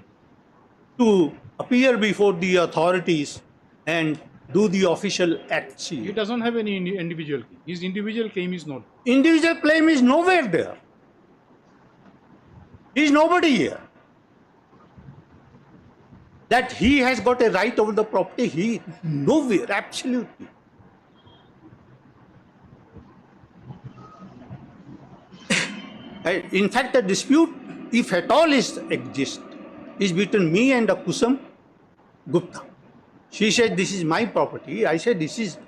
to appear before the authorities and do the official acts. He doesn't have any individual claim. His individual claim is not. Individual claim is nowhere there. He is nobody here. That he has got a right over the property, he nowhere, absolutely. In fact, the dispute, if at all exists, is between me and Kusum Gupta. She said, this is my property. I said, this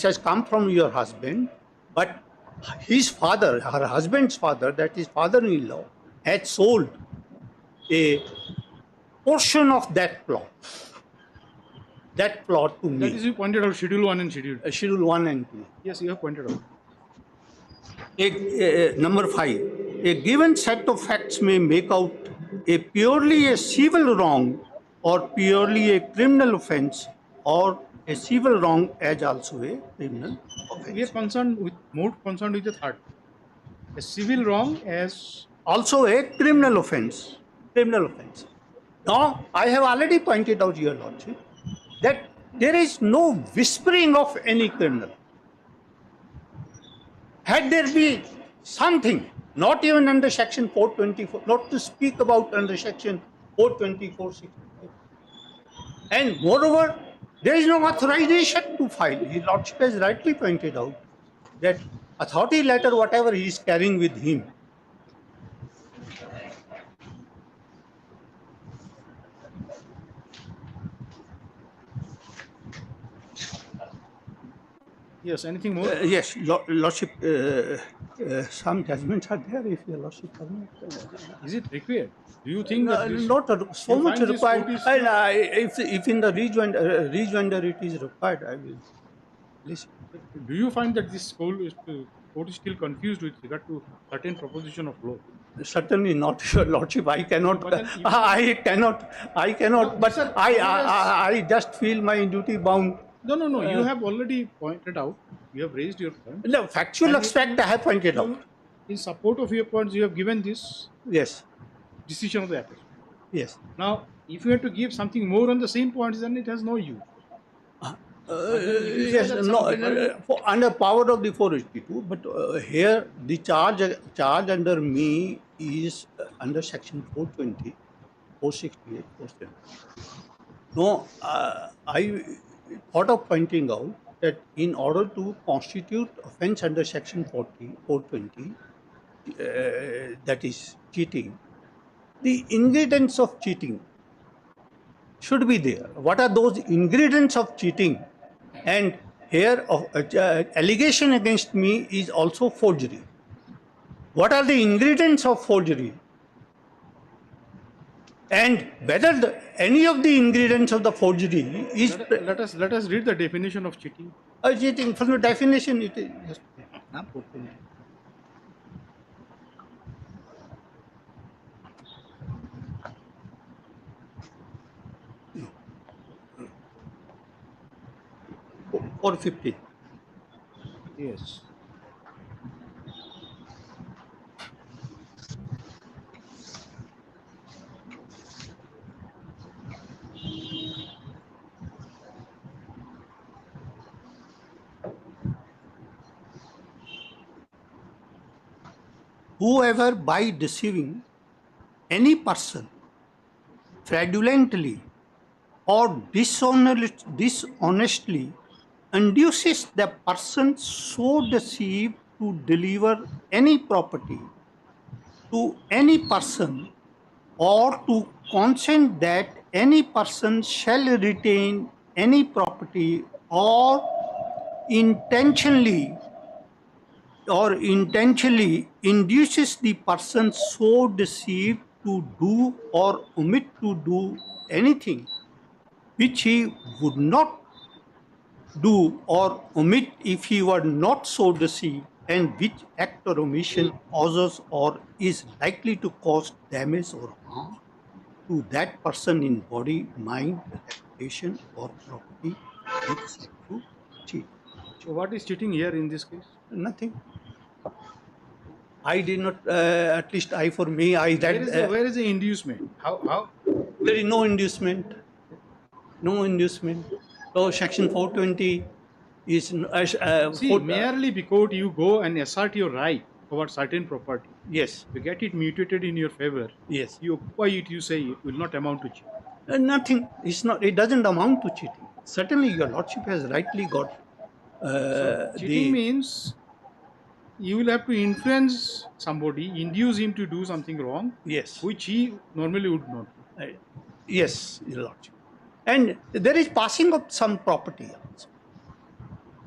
has come from your husband, but his father, her husband's father, that is father-in-law, had sold a portion of that plot to me. That is, you pointed out Schedule 1 and Schedule 2. Schedule 1 and 2. Yes, you have pointed out. Number 5, a given set of facts may make out a purely a civil wrong or purely a criminal offence, or a civil wrong as also a criminal offence. We are more concerned with the third. A civil wrong as also a criminal offence. Now, I have already pointed out, Your Lordship, that there is no whispering of any criminal. Had there been something, not even under Section 424, not to speak about under Section 424, and moreover, there is no authorization to file. His Lordship has rightly pointed out that authority letter, whatever he is carrying with him, yes, anything more? Yes, Lordship, some judgments are there if Your Lordship permit. Is it required? Do you think that this, not so much find this required? court is- If in the rejoinder it is required, I will listen. Do you find that this court is still confused with regard to certain proposition of law? Certainly not, Your Lordship. I cannot. But then if- I cannot. But sir, I just feel my duty bound. No. You have already pointed out. You have raised your point. No, factual aspect I have pointed out. In support of your points, you have given this Yes. decision of the appeal. Yes. Now, if you have to give something more on the same points, then it has no use. Yes, under power of the 482, but here the charge under me is under Section 420, 468, 470. No, I thought of pointing out that in order to constitute offence under Section 420, that is cheating, the ingredients of cheating should be there. What are those ingredients of cheating? And here, allegation against me is also forgery. What are the ingredients of forgery? And whether any of the ingredients of the forgery is Let us read the definition of cheating. cheating. From the definition, it is just not forgery. Or 50. Yes. Whoever by deceiving any person fraudulently or dishonestly induces the person so deceived to deliver any property to any person or to consent that any person shall retain any property or intentionally induces the person so deceived to do or omit to do anything which he would not do or omit if he were not so deceived, and which act or omission causes or is likely to cause damage or harm to that person in body, mind, reputation, or property, which to cheat. So, what is cheating here in this case? Nothing. I did not, at least I for me, I that. Where is the inducement? How? There is no inducement. No inducement. So Section 420 is merely because you go and assert your right over certain property. Yes. You get it mutated in your favor. Yes. You occupy it. You say it will not amount to cheat. Nothing. It's not. It doesn't amount to cheating. Certainly, Your Lordship has rightly got. So cheating means you will have to influence somebody, induce him to do something wrong, Yes. which he normally would not. Yes, Your Lordship. And there is passing of some property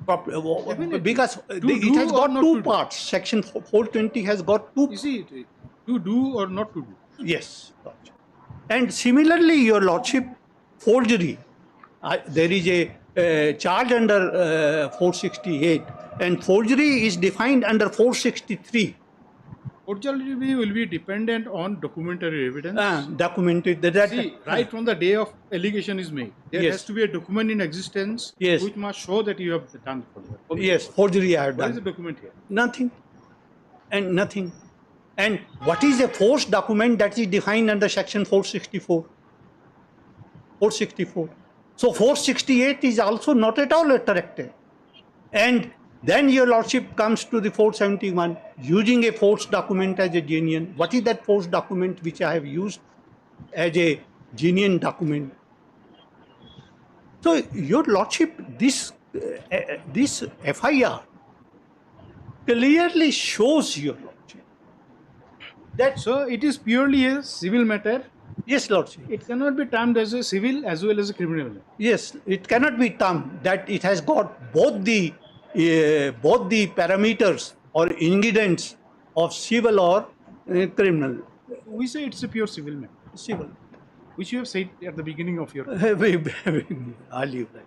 also. Because it has got two parts. Section 420 has got two. You see, to do or not to do. Yes, Lordship. And similarly, Your Lordship, forgery. There is a charge under 468, and forgery is defined under 463. Forgery will be dependent on documentary evidence. Documented. See, right from the day of allegation is made, there has to be a document in existence which must show that you have done forgery. Yes, forgery I have done. What is the document here? Nothing. And nothing. And what is a forged document? That is defined under section 464. 464. So 468 is also not at all attractive. And then Your Lordship comes to the 471, using a forged document as a genuine. What is that forged document which I have used as a genuine document? So Your Lordship, this FIR clearly shows, Your Lordship, that so it is purely a civil matter. Yes, Lordship. It cannot be termed as a civil as well as a criminal. Yes, it cannot be termed that it has got both the parameters or ingredients of civil or criminal. We say it's a pure civil matter. Civil. Which you have said at the beginning of your. I'll leave that.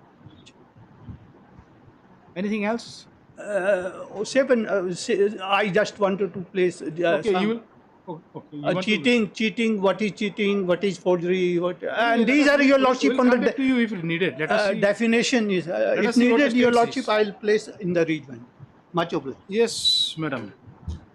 Anything else? I just wanted to place. Okay, you will. Okay, cheating. What is cheating? What is forgery? And these are, Your Lordship, on the to you if needed. Let us see. Definition is if needed, Your Lordship, I'll place in the readment. Much obliged. Yes, madam.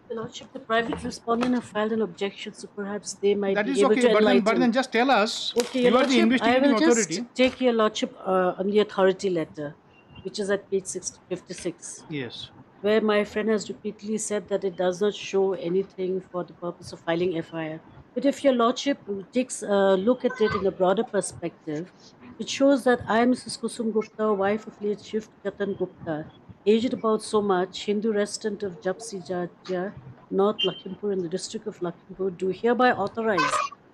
Your Lordship, the private respondent have filed an objection, so perhaps they might That be is able okay, to enlighten. but then just tell us. Okay, you Your are the Lordship, I investigating will authority. just take Your Lordship on the authority letter, which is at page 56. Yes. Where my friend has repeatedly said that it does not show anything for the purpose of filing FIR. But if Your Lordship takes a look at it in a broader perspective, it shows that I am Mrs. Kusum Gupta, wife of late Shiv Jatan Gupta, aged about so much, Hindu resident of Japsi Jajja, North Lakhimpur in the district of Lakhimpur, do hereby authorize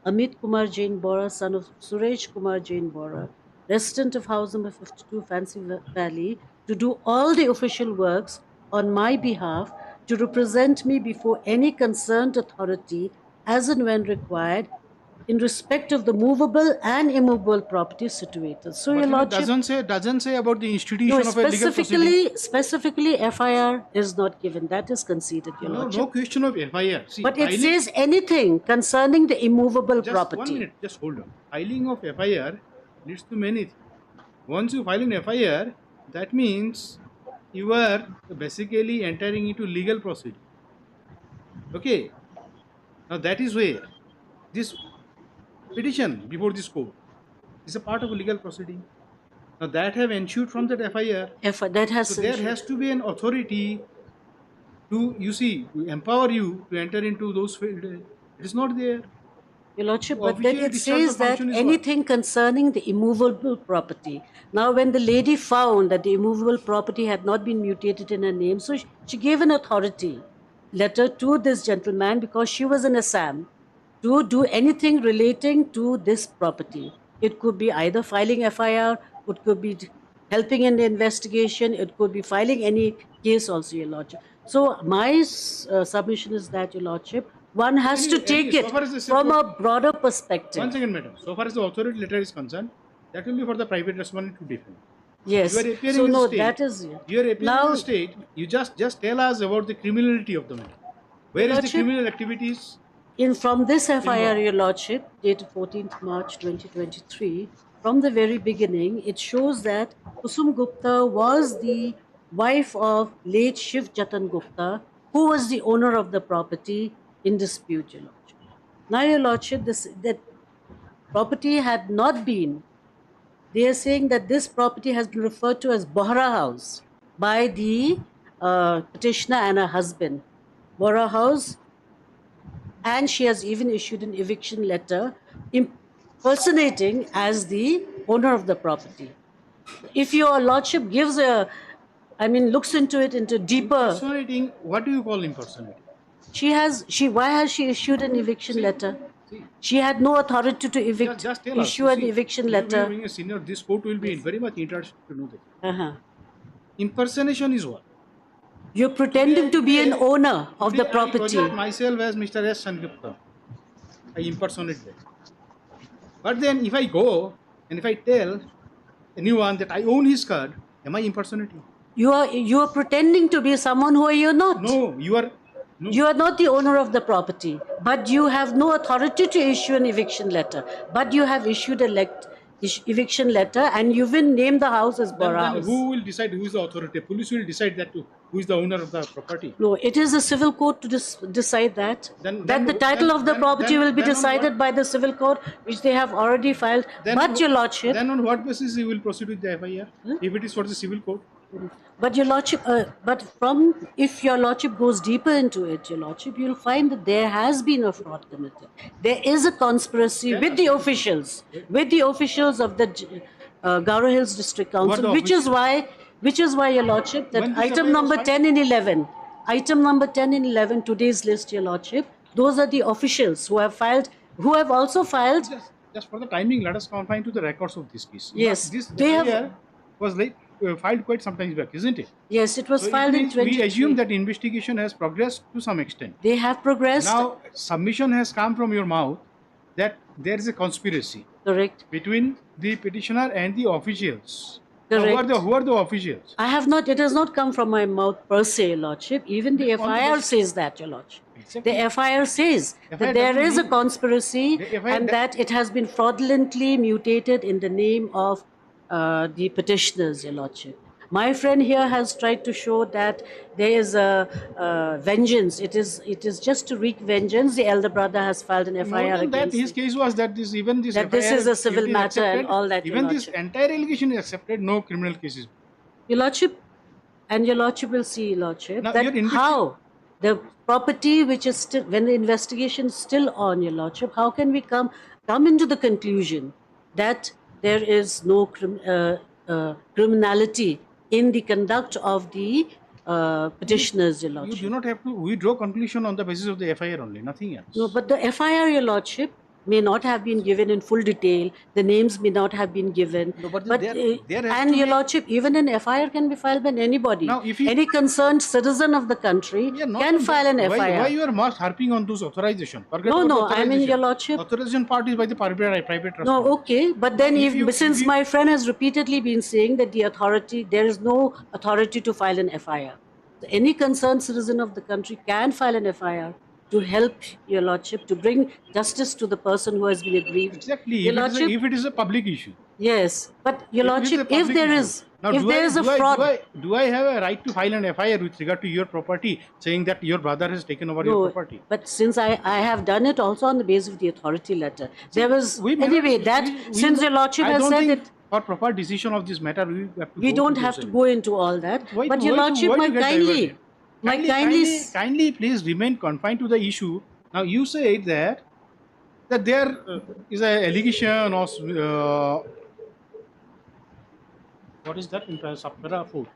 Amit Kumar Jain Bora, son of Suresh Kumar Jain Bora, resident of house number 52 Fancy Valley, to do all the official works on my behalf, to represent me before any concerned authority as and when required in respect of the movable and immovable property situated. So, Your Lordship, doesn't say about the institution no, of a legal proceeding. specifically FIR is not given. That is conceded, Your Lordship. No question of FIR. See, but it says anything concerning the immovable just property. 1 minute, just hold on. Filing of FIR leads to many things. Once you file an FIR, that means you are basically entering into legal proceeding. Okay. Now that is where this petition before this court is a part of a legal proceeding. Now that have ensued from that FIR. That has so there has to be an authority to, to empower you to enter into those fields. It is not there. Your Lordship, but then it says that anything concerning the immovable property. Now, when the lady found that the immovable property had not been mutated in her name, so she gave an authority letter to this gentleman because she was in Assam to do anything relating to this property. It could be either filing FIR, it could be helping in the investigation, it could be filing any case also, Your Lordship. So, my submission is that, Your Lordship, one has to take it from a broader perspective. 1 second, madam. So far as the authority letter is concerned, that will be for the private respondent to defend. Yes. You are appearing so in no, the state. that is You are appearing in the state. You just tell us about the criminality of the matter. Where is the criminal activities? From this FIR, Your Lordship, dated 14th March 2023, from the very beginning, it shows that Kusum Gupta was the wife of late Shiv Jatan Gupta, who was the owner of the property in dispute, Your Lordship. Now, Your Lordship, that property had not been, they are saying that this property has been referred to as Bohra House by the petitioner and her husband. Bohra House, and she has even issued an eviction letter impersonating as the owner of the property. If Your Lordship gives a I mean, looks into it into deeper. Impersonating, what do you call impersonating? Why has she issued an eviction letter? She had no authority to evict, Just tell us. issue an See, eviction you letter. being a senior, this court will be very much interested to know that. Uh-huh. Impersonation is what? You're pretending to be an owner of the I property. project myself as Mr. S. Sangupta. I impersonate that. But then if I go and if I tell anyone that I own his card, am I impersonating? You are pretending to be someone who you're not. No, you are. No. You are not the owner of the property, but you have no authority to issue an eviction letter. But you have issued a eviction letter, and you will name the house as Borough Then House. who will decide who is the authority? Police will decide that who is the owner of the property. No, it is a civil court to decide that. Then the title of the property will be decided by the civil court, which they have already filed. But your lordship. Then on what basis you will proceed with the FIR? If it is for the civil court. But your lordship, if your lordship goes deeper into it, your lordship, you'll find that there has been a fraud committed. There is a conspiracy with the officials of the Garo Hills District Council, which is why, your lordship, that item number 10 and 11, today's list, your lordship, those are the officials who have also filed. Just for the timing, let us confine to the records of this case. Yes, this they was filed quite some time back, isn't it? Yes, it was filed in 2023. We assume that investigation has progressed to some extent. They have progressed. Now, submission has come from your mouth that there is a conspiracy. Correct. Between the petitioner and the officials. Correct. Now, who are the officials? I have not. It has not come from my mouth per se, your lordship. Even the FIR says that, your lordship. Exactly. The FIR says that there is a conspiracy and that it has been fraudulently mutated in the name of the petitioners, your lordship. My friend here has tried to show that there is a vengeance. It is just to wreak vengeance. The elder brother has filed an FIR against his case was that this that this is a civil matter and all that. Even this entire allegation is accepted. No criminal cases. Your lordship, and your lordship will see, your lordship, that how the property which is still, when the investigation is still on, your lordship, how can we come into the conclusion that there is no criminality in the conduct of the petitioners, your lordship? You do not have to withdraw conclusion on the basis of the FIR only, nothing else. No, but the FIR, your lordship, may not have been given in full detail. The names may not have been given. No, but and your lordship, even an FIR can be filed by anybody. Now, any concerned citizen of the country can file an FIR. Why you are most harping on those authorization? No, I mean, your lordship. Authorization part is by the private trust. No, okay, but then since my friend has repeatedly been saying that there is no authority to file an FIR. So any concerned citizen of the country can file an FIR to help, your lordship, to bring justice to the person who has been aggrieved. Exactly. Your lordship, if it is a public issue. Yes, but your lordship, if there is a fraud, do I have a right to file an FIR with regard to your property, saying that your brother has taken over your property? But since I have done it also on the basis of the authority letter, there was since your lordship has said it. For proper decision of this matter, we don't have to go into all that. But your lordship, kindly please remain confined to the issue. Now you say that there is an allegation of what is that in para 4?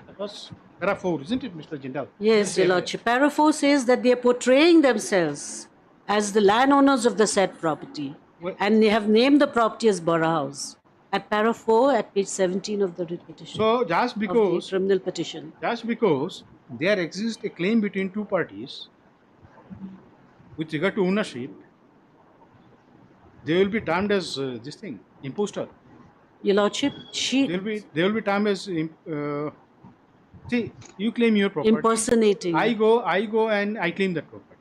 That was para 4, isn't it, Mr. Jindal? Yes, your lordship. Para 4 says that they are portraying themselves as the landowners of the said property, and they have named the property as Borough House. At para 4, at page 17 of the petition. So just because criminal petition, just because there exists a claim between two parties with regard to ownership, they will be termed as this thing, impostor. Your lordship, they will be termed as see, you claim your property. Impersonating. I go and I claim that property.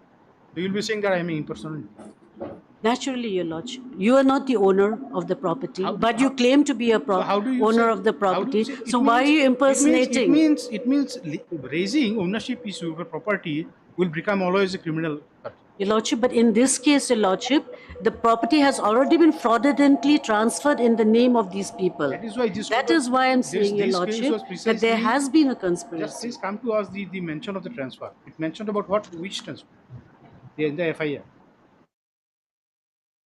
So you will be saying that I am impersonating. Naturally, your lordship, you are not the owner of the property, but you claim to be a owner of the property. So why are you impersonating? It means raising ownership issue of a property will become always a criminal. Your lordship, but in this case, your lordship, the property has already been fraudulently transferred in the name of these people. That is why I'm saying, your lordship, that there has been a conspiracy. Just please come to us the mention of the transfer. It mentioned about which transfer? In the FIR.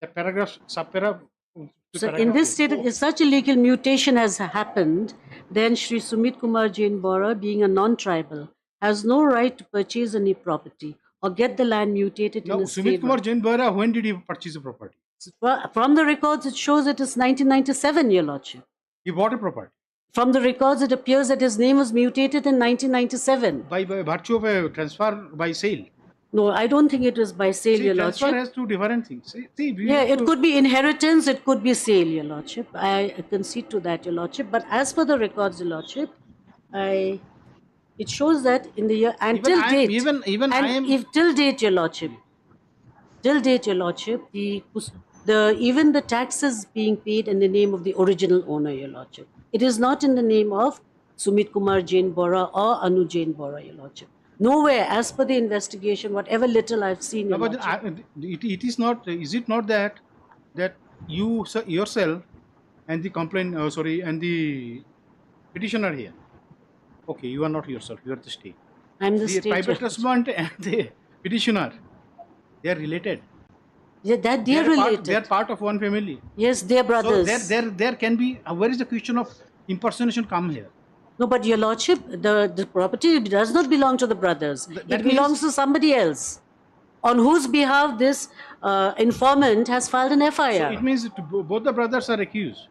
The paragraph, subparagraph. So in this state, such a legal mutation has happened then Shri Sumit Kumar Jain Bora, being a non-tribal, has no right to purchase any property or get the land mutated Now, in his Sumit favor. Kumar Jain Bora, when did he purchase the property? From the records, it shows it is 1997, Your Lordship. He bought a property. From the records, it appears that his name was mutated in 1997. By virtue of a transfer by sale. No, I don't think it was by sale, See, Your transfer Lordship. has two different things. Yeah, it could be inheritance, it could be sale, Your Lordship. I concede to that, Your Lordship. But as per the records, Your Lordship, it shows that in the year and till date, till date, Your Lordship, even the taxes being paid in the name of the original owner, Your Lordship. It is not in the name of Sumit Kumar Jain Bora or Anu Jain Bora, Your Lordship. Nowhere, as per the investigation, whatever little I've seen, Your But Lordship. it is not. Is it not that you yourself and the complaint? And the petitioner here. Okay, you are not yourself. You are the state. I'm the state. Private respondent and the petitioner, they are related. Yeah, that they are related. They are part of one family. Yes, they are brothers. So there can be. Where is the question of impersonation come here? No, but Your Lordship, the property does not belong to the brothers. It belongs to somebody else, on whose behalf this informant has filed an FIR. So it means both the brothers are accused.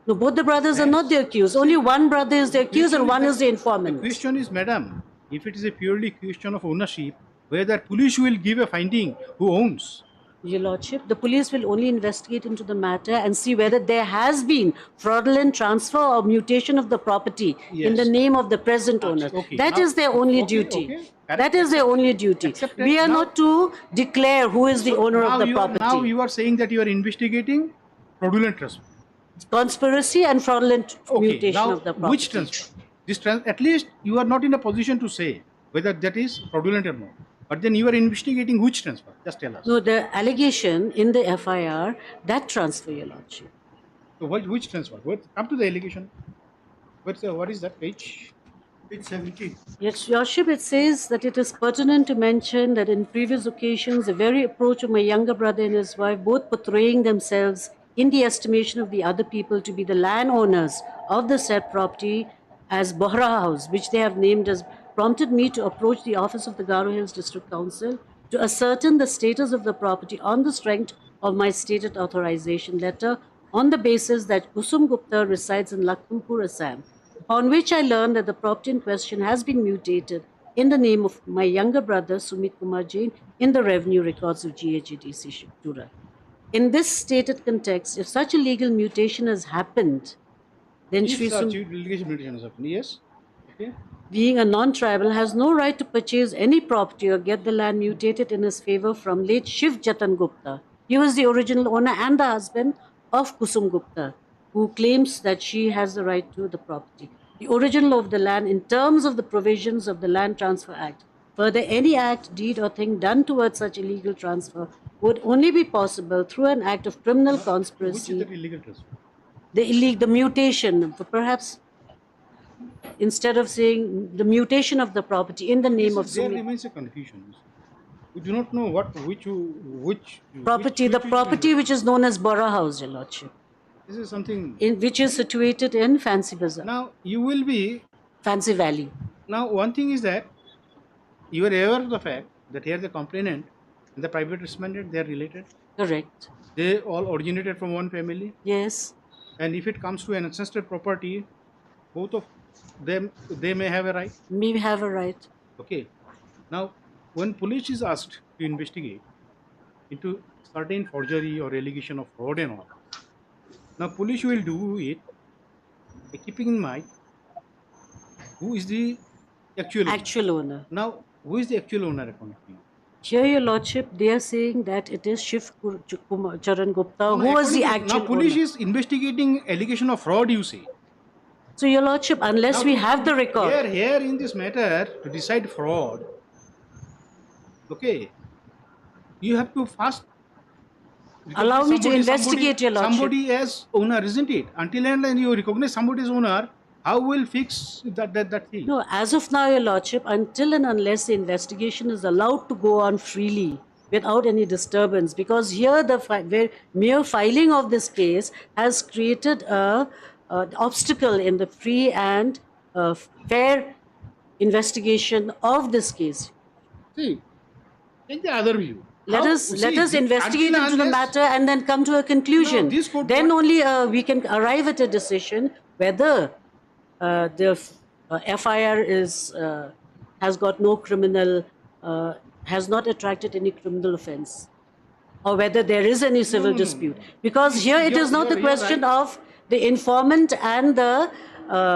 No, both the brothers are not the accused. Only one brother is the accused and one is the informant. The question is, madam, if it is a purely question of ownership, whether police will give a finding who owns. Your Lordship, the police will only investigate into the matter and see whether there has been fraudulent transfer or mutation of the property in the name of the present owner. That is their only duty. That is their only duty. We are not to declare who is the owner of the property. Now you are saying that you are investigating fraudulent transfer. Conspiracy and fraudulent mutation of the property. Which transfer? At least you are not in a position to say whether that is fraudulent or not. But then you are investigating which transfer? Just tell us. No, the allegation in the FIR, that transfer, Your Lordship. So which transfer? Come to the allegation. What is that page? Page 17. Yes, Your Lordship, it says that it is pertinent to mention that in previous occasions, the very approach of my younger brother and his wife, both portraying themselves in the estimation of the other people to be the landowners of the said property as Bohra House, which they have named as, prompted me to approach the office of the Garo Hills District Council to ascertain the status of the property on the strength of my stated authorization letter on the basis that Kusum Gupta resides in Lakhimpur, Assam, upon which I learned that the property in question has been mutated in the name of my younger brother Sumit Kumar Jain in the revenue records of GHDC Shivpura. In this stated context, if such a legal mutation has happened, then Shri Yes. Okay. Being a non-tribal, has no right to purchase any property or get the land mutated in his favor from late Shiv Jatan Gupta. He was the original owner and the husband of Kusum Gupta, who claims that she has the right to the property. The original of the land in terms of the provisions of the Land Transfer Act. Further, any act, deed or thing done towards such illegal transfer would only be possible through an act of criminal conspiracy. Which is the illegal transfer? The mutation, perhaps instead of saying the mutation of the property in the name of There Sumit. remains a confusion. We do not know which Property, the property which is known as Bora House, Your Lordship. This is something Which is situated in Fancy Bazaar. Now you will be Fancy Valley. Now one thing is that you are aware of the fact that here the complainant and the private respondent, they are related. Correct. They all originated from one family. Yes. And if it comes to an ancestral property, both of them, they may have a right. May have a right. Okay. Now, when police is asked to investigate into certain forgery or allegation of fraud and all, now police will do it by keeping in mind who is the actual owner. Now, who is the actual owner according to you? Here, Your Lordship, they are saying that it is Shiv Charan Gupta, who was the actual Now, police owner. is investigating allegation of fraud, you say. So, Your Lordship, unless Now, we have the record. Here in this matter, to decide fraud, okay, you have to first Allow me to investigate, Your Lordship. Somebody as owner, isn't it? Until and then you recognize somebody as owner, how will fix that thing? No, as of now, Your Lordship, until and unless the investigation is allowed to go on freely without any disturbance, because here the mere filing of this case has created a the obstacle in the free and fair investigation of this case. See, take the other view. Let us investigate into the matter and then come to a conclusion. Then only we can arrive at a decision whether the FIR has got no criminal, has not attracted any criminal offence, or whether there is any civil dispute. Because here it is not the question of the informant and the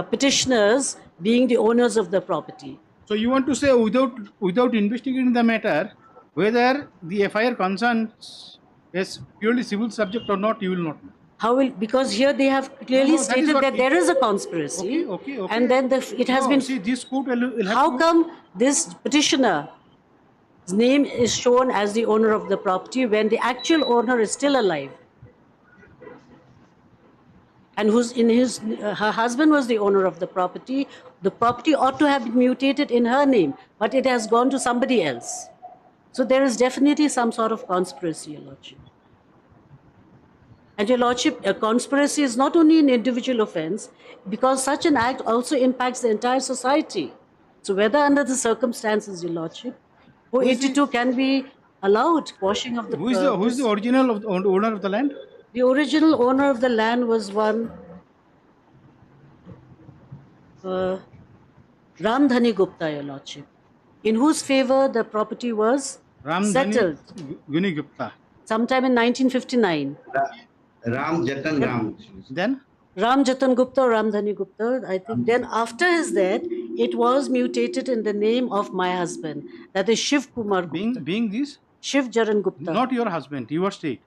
petitioners being the owners of the property. So you want to say without investigating the matter, whether the FIR concerns is purely civil subject or not, you will not know. How will, because here they have clearly stated that there is a conspiracy, and then it has been. See, this court will have how come this petitioner's name is shown as the owner of the property when the actual owner is still alive, and her husband was the owner of the property? The property ought to have been mutated in her name, but it has gone to somebody else. So there is definitely some sort of conspiracy, Your Lordship. And Your Lordship, a conspiracy is not only an individual offence, because such an act also impacts the entire society. So whether under the circumstances, Your Lordship, 482 can be allowed quashing of the... Who is the original owner of the land? The original owner of the land was one Ramdhani Gupta, Your Lordship, in whose favour the property was settled. Ramdhani Gupta. Sometime in 1959. Ram Jatan Ram. Then? Ram Jatan Gupta or Ramdhani Gupta, I think. Then after his death, it was mutated in the name of my husband. That is Shiv Kumar Gupta. Being this? Shiv Jaran Gupta. Not your husband, your state.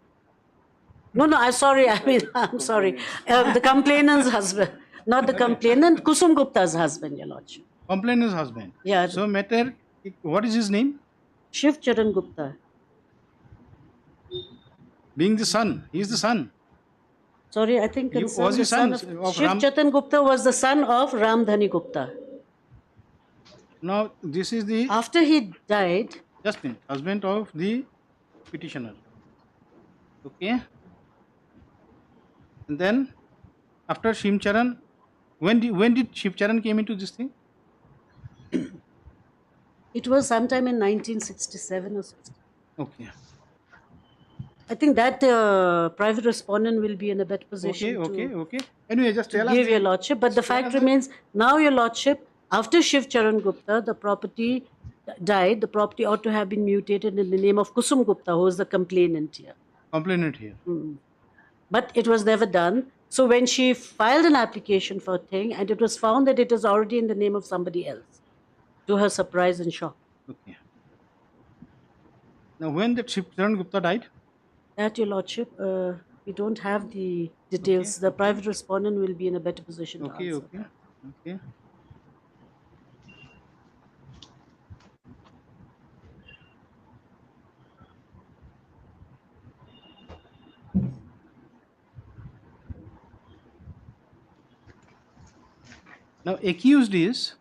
No, I'm sorry. I'm sorry. The complainant's husband. Not the complainant, Kusum Gupta's husband, Your Lordship. Complainant's husband. Yeah. So matter, what is his name? Shiv Charan Gupta. Being the son, he is the son. Sorry, I think He was the son of Shiv Chatan Gupta was the son of Ramdhani Gupta. Now, this is the... After he died... Just a minute. Husband of the petitioner. Okay. And then, after Shimcharan, when did Shivcharan came into this thing? It was sometime in 1967 or 60. Okay. I think that private respondent will be in a better position Okay. Anyway, just tell us. Give Your Lordship. But the fact remains, now Your Lordship, after Shiv Charan Gupta, the property died, the property ought to have been mutated in the name of Kusum Gupta, who is the complainant here. Complainant here. But it was never done. So when she filed an application for a thing, and it was found that it was already in the name of somebody else, to her surprise and shock. Okay. Now, when did Shiv Charan Gupta died? That, Your Lordship, we don't have the details. The private respondent will be in a better position to answer. Okay. Now, accused is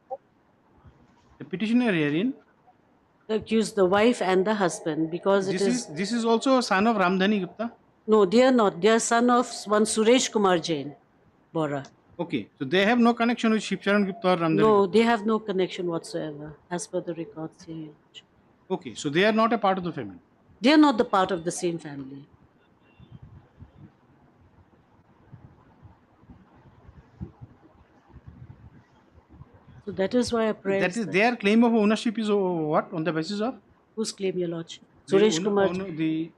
the petitioner herein. Accused the wife and the husband, because this is also a son of Ramdhani Gupta? No, they are not. They are son of one Suresh Kumar Jain, Bora. Okay, so they have no connection with Shiv Charan Gupta or Ramdhani No, Gupta? they have no connection whatsoever, as per the records here. Okay, so they are not a part of the family? They are not the part of the same family. So that is why I pray. That is their claim of ownership is what? On the basis of? Whose claim, Your Lordship? Suresh Kumar. The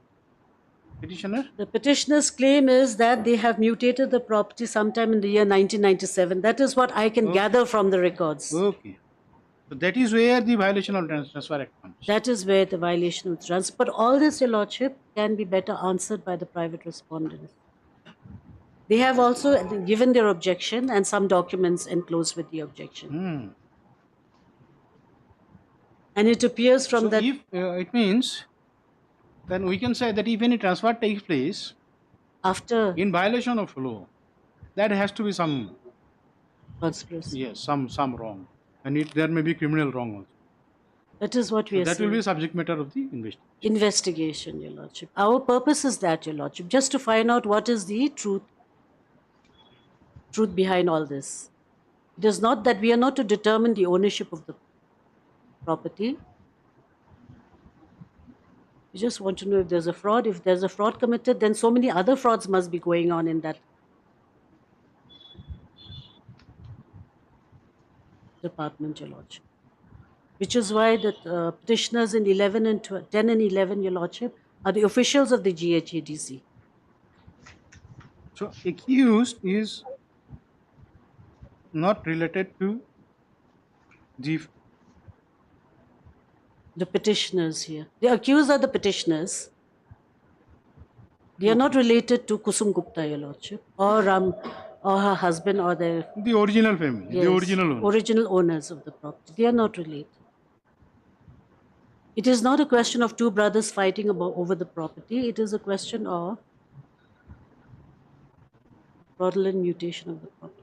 petitioner? The petitioner's claim is that they have mutated the property sometime in the year 1997. That is what I can gather from the records. Okay. So that is where the violation of Transfer Act comes. That is where the violation of transfer. But all this, Your Lordship, can be better answered by the private respondent. They have also given their objection and some documents enclosed with the objection. And it appears from that... If it means, then we can say that if any transfer takes place after in violation of law, that has to be some conspiracy. Yes, some wrong, and there may be criminal wrong also. That is what we are saying. That will be a subject matter of the investigation, Your Lordship. Our purpose is that, Your Lordship, just to find out what is the truth. truth behind all this. It is not that we are not to determine the ownership of the property. We just want to know if there's a fraud. If there's a fraud committed, then so many other frauds must be going on in that department, Your Lordship. Which is why the petitioners in 11 and 10 and 11, Your Lordship, are the officials of the GHADC. So accused is not related to the petitioners here. The accused are the petitioners. They are not related to Kusum Gupta, Your Lordship, or her husband, or the original family, the original owners of the property. They are not related. It is not a question of two brothers fighting over the property. It is a question of fraudulent mutation of the property.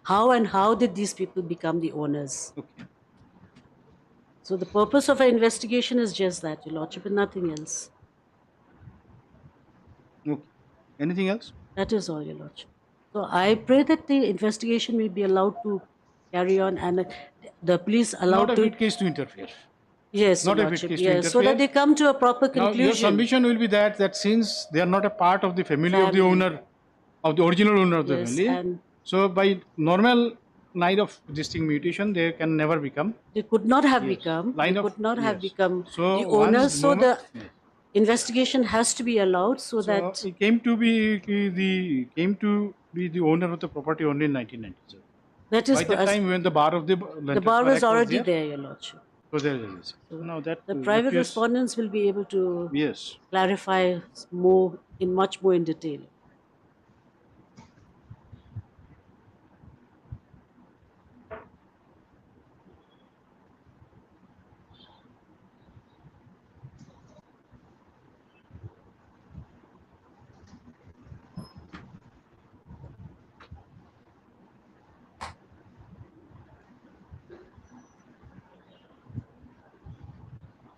How did these people become the owners? Okay. So the purpose of our investigation is just that, Your Lordship, and nothing else. Okay. Anything else? That is all, Your Lordship. So I pray that the investigation will be allowed to carry on, and the police allowed not a fit case to interfere. Yes, not Your a fit Lordship, case yes, to interfere. so that they come to a proper conclusion. Now, your submission will be that since they are not a part of the family of the owner, of the original owner of the family, and so by normal line of this thing mutation, they can never become. They could not have become. They could not have become the owners. So the investigation has to be allowed so that it came to be the owner of the property only in 1997. That is by the time when the bar of the bar was already there, Your Lordship. So there is. So now that the private respondents will be able to yes clarify more much more in detail.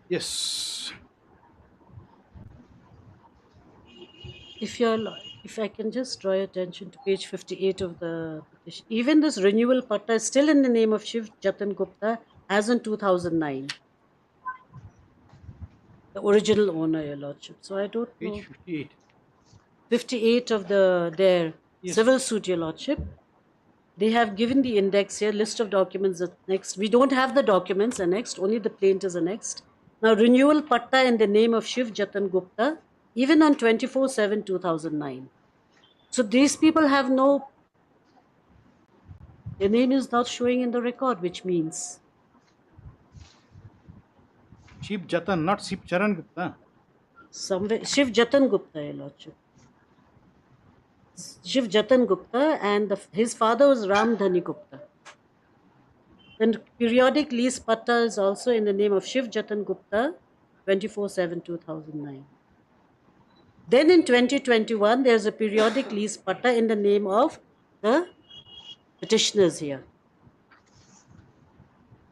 Yes. If I can just draw your attention to page 58 of the petition. Even this renewal patta is still in the name of Shiv Jatan Gupta as in 2009. The original owner, Your Lordship. So I don't know. Page 58. 58 of their civil suit, Your Lordship. They have given the index here, list of documents next. We don't have the documents annexed, only the plaint is annexed. Now, renewal patta in the name of Shiv Jatan Gupta, even on 24/7/2009. So these people have no, their name is not showing in the record, which means Shiv Jatan, not Shiv Charan Gupta. Somewhere, Shiv Jatan Gupta, Your Lordship. Shiv Jatan Gupta, and his father was Ram Dhani Gupta. Then periodic lease patta is also in the name of Shiv Jatan Gupta, 24/7/2009. Then in 2021, there's a periodic lease patta in the name of the petitioners here.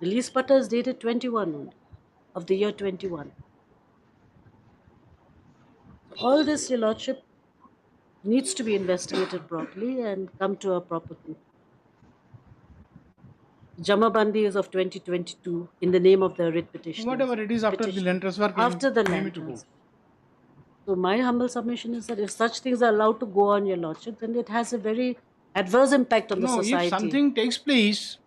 The lease patta is dated 21 of the year 21. All this, Your Lordship, needs to be investigated properly and come to a proper conclusion. Jamabandi is of 2022 in the name of the writ petition. Whatever it is after the land transfer. After the land transfer. So my humble submission is that if such things are allowed to go on, Your Lordship, then it has a very adverse impact on the society. If something takes place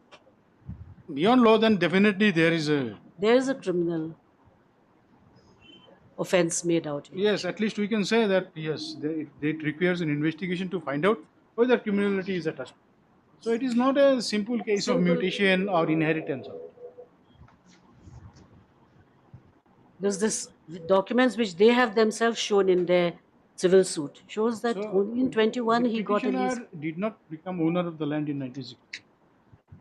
beyond law, then definitely there is a criminal offence made out here. Yes, at least we can say that yes, it requires an investigation to find out whether criminality is attached. So it is not a simple case of mutation or inheritance. There's this documents which they have themselves shown in their civil suit shows that only in 21 he got a lease. Did not become owner of the land in 1960.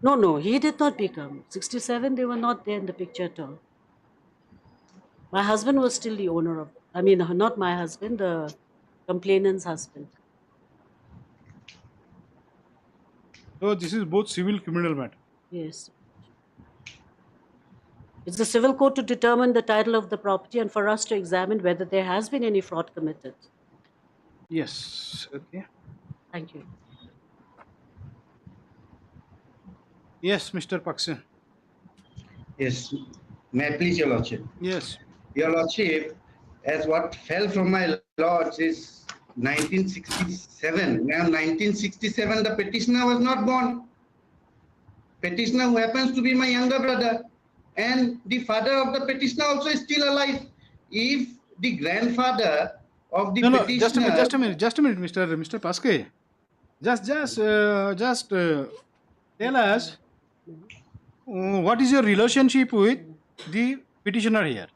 No, he did not become. 67, they were not there in the picture at all. My husband was still the owner of, not my husband, the complainant's husband. So this is both civil criminal matter. Yes. It's the civil court to determine the title of the property and for us to examine whether there has been any fraud committed. Yes. Okay. Thank you. Yes, Mr. Pakse. Yes. May I please, Your Lordship? Yes. Your Lordship, as what fell from my lords is 1967. Now, 1967, the petitioner was not born. Petitioner who happens to be my younger brother, and the father of the petitioner also is still alive. If the grandfather of the No, petitioner, just a minute, Mr. Paske. Just tell us what is your relationship with the petitioner here?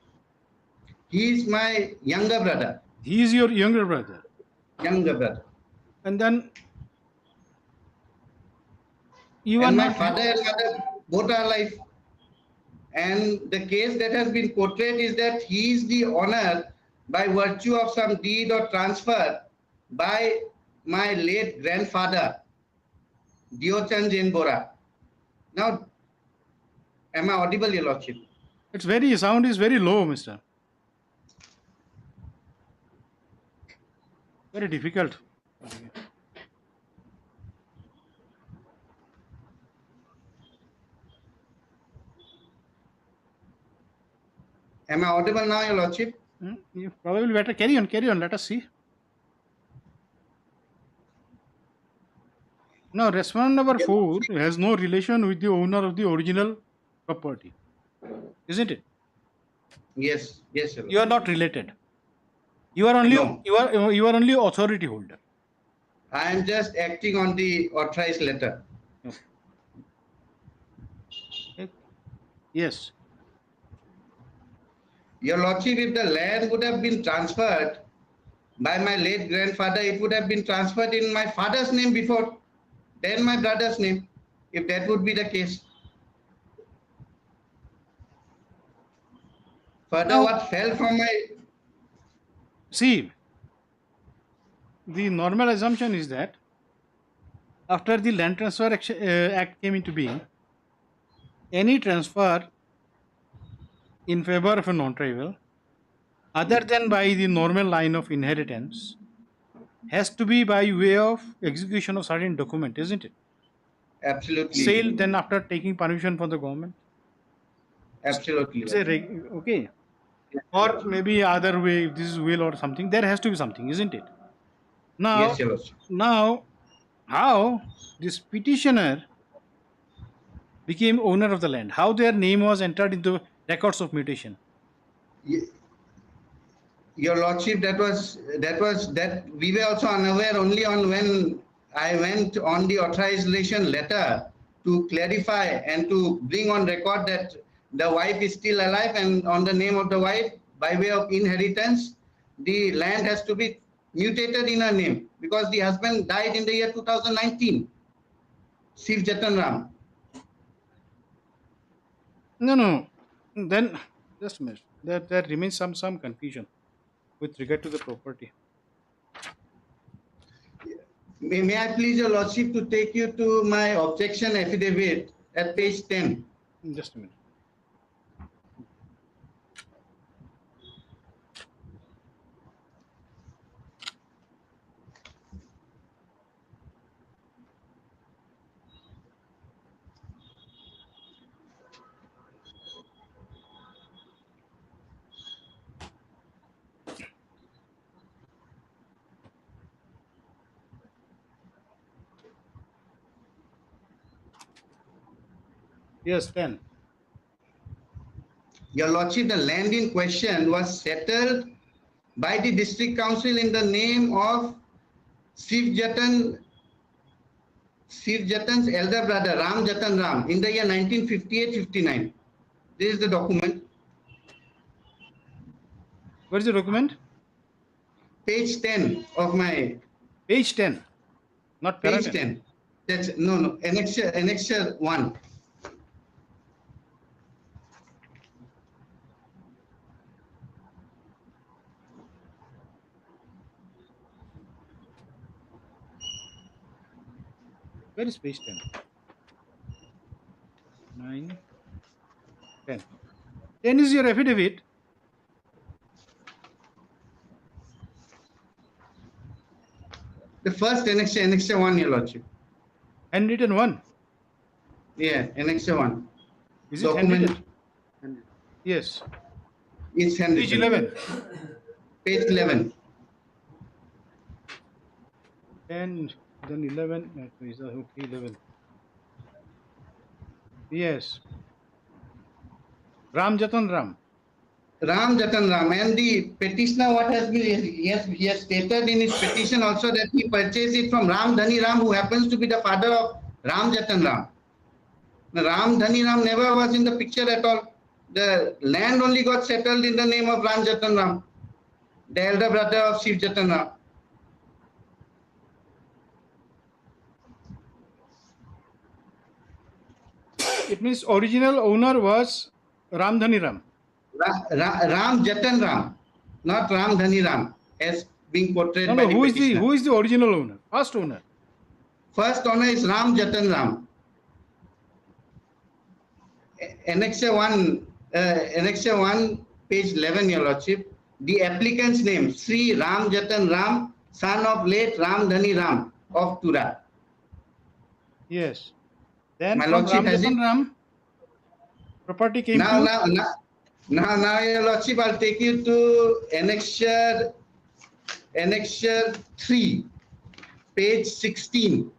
he is my younger brother. He is your younger brother. Younger brother. And then you are And my not. father and mother both are alive. And the case that has been portrayed is that he is the owner by virtue of some deed or transfer by my late grandfather, Diochand Jain Bora. Now, am I audible, Your Lordship? It's very, sound is very low, mister. Very difficult. Am I audible now, Your Lordship? You probably better carry on, let us see. Now, respondent number 4 has no relation with the owner of the original property, isn't it? Yes, yes, Your Lordship. You are not related. You are only No. you are only authority holder. I am just acting on the authorized letter. Yes. Your Lordship, if the land would have been transferred by my late grandfather, it would have been transferred in my father's name before, then my brother's name, if that would be the case. Further, what fell from my... See, the normal assumption is that after the Land Transfer Act came into being, any transfer in favor of a non-tribal, other than by the normal line of inheritance, has to be by way of execution of certain document, isn't it? Absolutely. Sale, then after taking permission from the government. Absolutely. Okay. Or maybe other way, if this is will or something, there has to be something, isn't it? Now, Yes, Your Lordship. now, how this petitioner became owner of the land? How their name was entered into records of mutation? Your Lordship, that we were also unaware only on when I went on the authorization letter to clarify and to bring on record that the wife is still alive, and on the name of the wife, by way of inheritance, the land has to be mutated in her name because the husband died in the year 2019. Shiv Jatan Ram. No. Then, just a minute. There remains some confusion with regard to the property. May I please, Your Lordship, to take you to my objection affidavit at page 10. Just a minute. Yes, 10. Your Lordship, the land in question was settled by the district council in the name of Shiv Jatan's elder brother, Ram Jatan Ram, in the year 1958-59. This is the document. What is the document? Page 10 of my... Page 10, not page paragraph. 10. That's, no, annexure 1. Where is page 10? 9, 10. 10 is your affidavit. The first annexure 1, Your Lordship. Handwritten one. Yeah, Annexure 1. Is it Document handwritten? Yes. is Page handwritten. 11. Page 11. And then 11. Okay, 11. Yes. Ram Jatan Ram. Ram Jatan Ram, and the petitioner, what has been, he has stated in his petition also that he purchased it from Ram Dhani Ram, who happens to be the father of Ram Jatan Ram. Ram Dhani Ram never was in the picture at all. The land only got settled in the name of Ram Jatan Ram, the elder brother of Shiv Jatan Ram. It means original owner was Ram Dhani Ram. Ram Jatan Ram, not Ram Dhani Ram, as being portrayed by the petitioner. Who is the original owner? First owner. First owner is Ram Jatan Ram. Annexure 1, page 11, Your Lordship. The applicant's name, Sri Ram Jatan Ram, son of late Ram Dhani Ram of Tura. Yes. Then My from Lordship Ram has Jatan it. Ram, property came Now, to... now, Your Lordship, I'll take you to Annexure 3, page 16.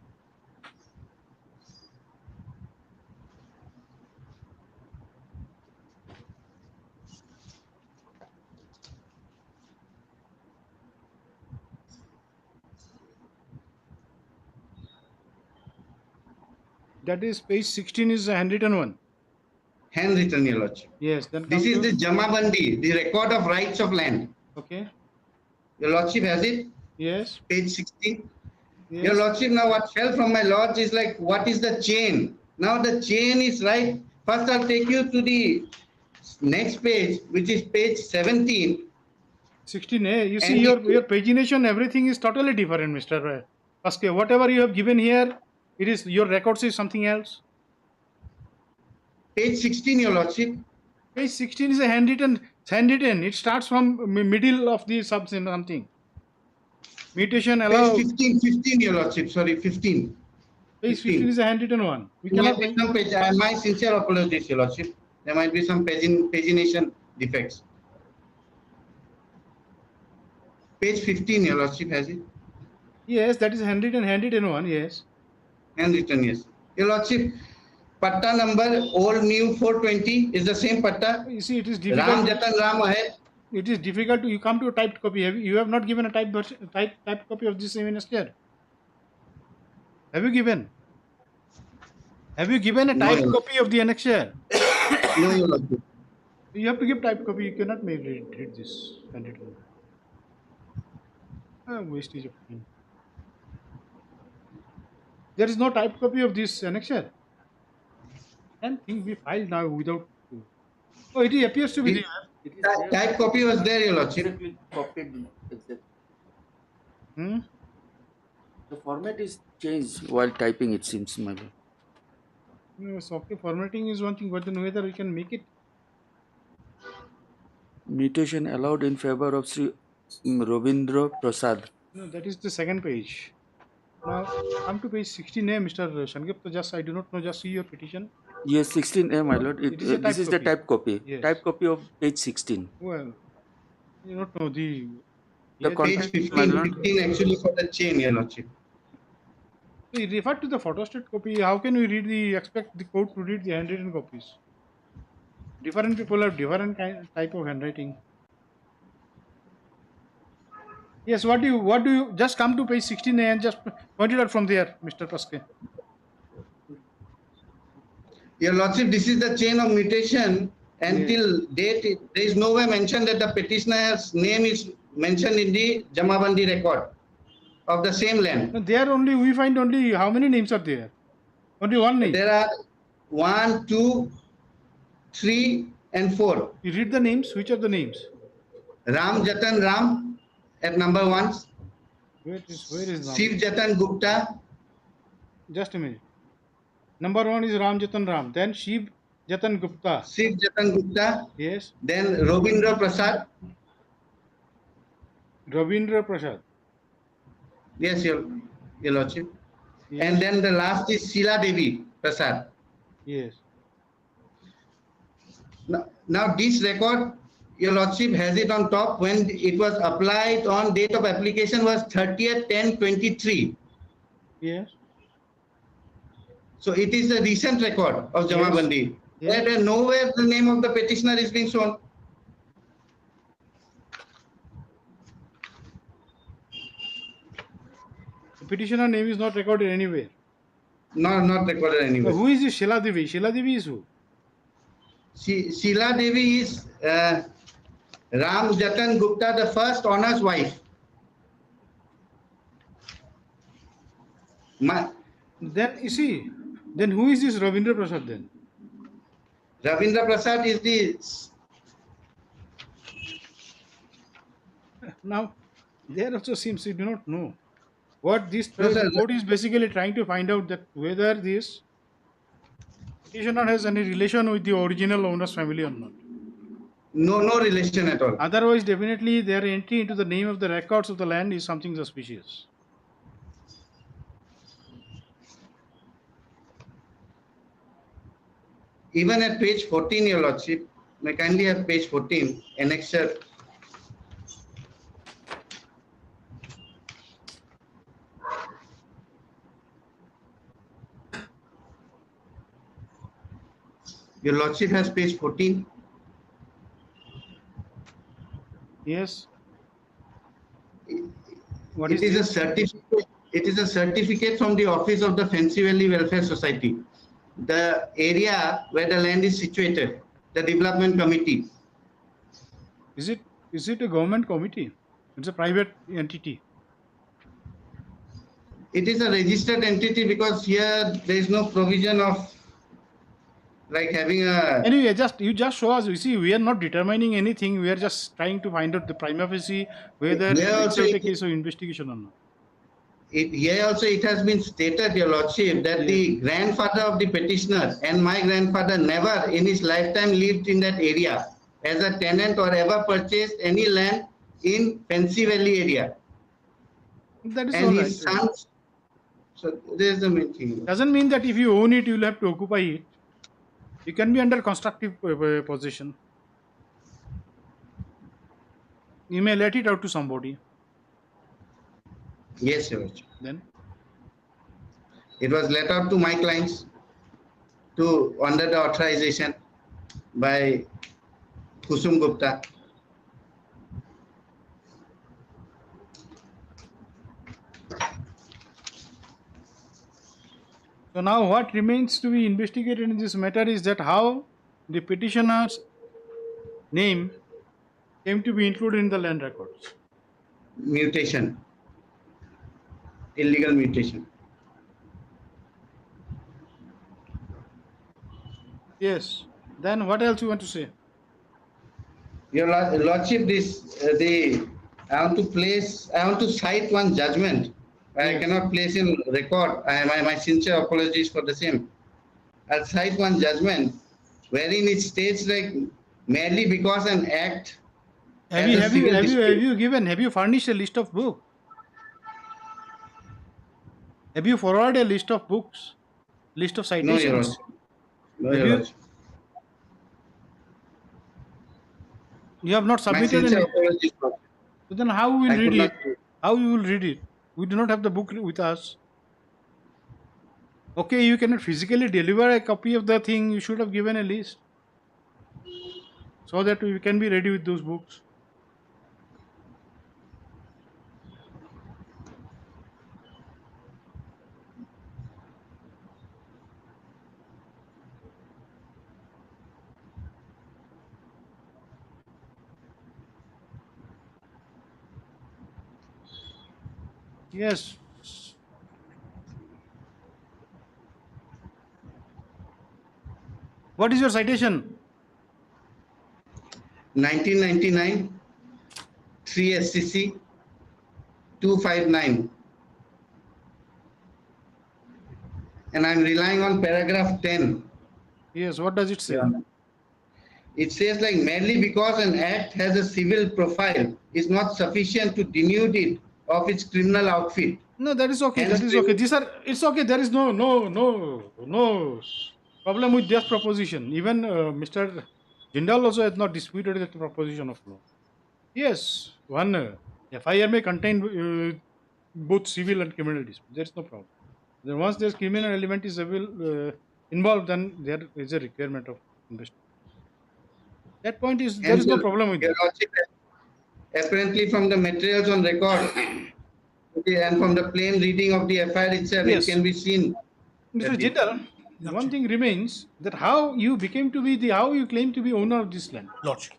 That is page 16 is a handwritten one. Handwritten, Your Lordship. Yes. Then This is the Jamabandi, the record of rights of land. Okay. Your Lordship has it? Yes. Page 16. Yes. Your Lordship, now what fell from my lords is like, what is the chain? Now the chain is right. First, I'll take you to the next page, which is page 17. 16A. You see, your pagination, everything is totally different, Mr. Paske. Whatever you have given here, it is your records is something else. Page 16, Your Lordship. Page 16 is a handwritten. It's handwritten. It starts from middle of the something. Mutation allow. Page 15, Your Lordship. Sorry, 15. Page 15 is a handwritten one. We There cannot. might be some page, my sincere apologies, Your Lordship. There might be some pagination defects. Page 15, Your Lordship has it. Yes, that is handwritten one. Yes. Handwritten, yes. Your Lordship, patta number old new 420 is the same patta. You see, it is difficult. Ram Jatan Ram ahead. It is difficult to. You come to a typed copy. You have not given a typed copy of this minister. Have you given? Have you given a typed copy of the annexure? No, Your Lordship. You have to give typed copy. You cannot read this handwritten. Wastage of time. There is no typed copy of this annexure. And thing we filed now without. Oh, it appears to be there. Typed copy was there, Your Lordship. Copied exactly. Hmm? The format is changed while typing, it seems, my lord. Yes, okay, formatting is one thing, but then whether we can make it. Mutation allowed in favor of Sri Robindra Prasad. No, that is the second page. Now, come to page 16A, Mr. Shangipta. Just, I do not know, just see your petition. Yes, 16A, my lord. This is the copy. type copy. Yes. Type copy of page 16. Well, you don't know the. Page 15 actually for the chain, Your Lordship. We refer to the photostat copy. How can we expect the court to read the handwritten copies? Different people have different type of handwriting. Yes, what do you just come to page 16A and just point it out from there, Mr. Paske. Your Lordship, this is the chain of mutation. Until date, there is nowhere mentioned that the petitioner's name is mentioned in the Jamabandi record of the same land. No, there only we find only how many names are there? Only one name. There are 1, 2, 3, and 4. You read the names. Which are the names? Ram Jatan Ram at number 1. Where is Ram? Shiv Jatan Gupta. Just a minute. Number 1 is Ram Jatan Ram. Then Shiv Jatan Gupta. Shiv Jatan Gupta. Yes. Then Robindra Prasad. Rabindra Prasad. Yes, Your Lordship. Yes. And then the last is Sheila Devi Prasad. Yes. Now this record, your lordship has it on top when it was applied on date of application was 30th 10/23. Yes. So it is a recent record of Yes. Jamabandi. Yes. Where nowhere the name of the petitioner is being shown. The petitioner name is not recorded anywhere. No, not recorded anywhere. Who is this Sheila Devi? Sheila Devi is who? Sheila Devi is Ram Jatan Gupta, the first owner's wife. Then you see, then who is this Ravindra Prasad then? Ravindra Prasad is the. Now, there also seems you do not know what this No, sir. court is basically trying to find out, that whether this petitioner has any relation with the original owner's family or not. No relation at all. Otherwise, definitely their entry into the name of the records of the land is something suspicious. Even at page 14, your lordship, may kindly have page 14, annexure. Your lordship has page 14. Yes. It is a certificate. It is a certificate from the office of the Fancy Valley Welfare Society, the area where the land is situated, the development committee. Is it a government committee? It's a private entity. It is a registered entity because here there is no provision of like having a. Anyway, you just show us. You see, we are not determining anything. We are just trying to find out the prima facie whether it's a case of investigation or not. Here also it has been stated, your lordship, that the grandfather of the petitioner and my grandfather never in his lifetime lived in that area as a tenant or ever purchased any land in Fancy Valley area. That is and all his right. sons. So there is the main thing. Doesn't mean that if you own it, you will have to occupy it. You can be under constructive possession. You may let it out to somebody. Yes, your lordship. Then it was let out to my clients to under the authorization by Kusum Gupta. So now what remains to be investigated in this matter is that how the petitioner's name came to be included in the land records. Mutation. Illegal mutation. Yes. Then what else you want to say? Your lordship, I want to cite one judgment. I cannot place in record. My sincere apologies for the same. I'll cite one judgment wherein it states like merely because an act. Have you furnished a list of books? Have you forwarded a list of books? List of citations? No, Your Lordship. You have not submitted any. So then how we will read it? How you will read it? We do not have the book with us. Okay, you cannot physically deliver a copy of the thing. You should have given a list so that we can be ready with those books. Yes. What is your citation? 1999, 3 SCC 259. And I'm relying on paragraph 10. Yes, what does it say? Yeah. It says like merely because an act has a civil profile is not sufficient to denude it of its criminal outfit. No, that is okay. That is okay. It's okay. There is no problem with this proposition. Even Mr. Jindal also has not disputed the proposition of law. Yes, one FIR may contain both civil and criminal disputes. There is no problem. Then once this criminal element is involved, then there is a requirement of investigation. That point is there is no problem with Your that. Lordship, apparently from the materials on record and from the plain reading of the FIR itself, Yes. it can be seen. Mr. Jindal, one thing remains that how you became to be how you claim to be owner of this land. Lordship.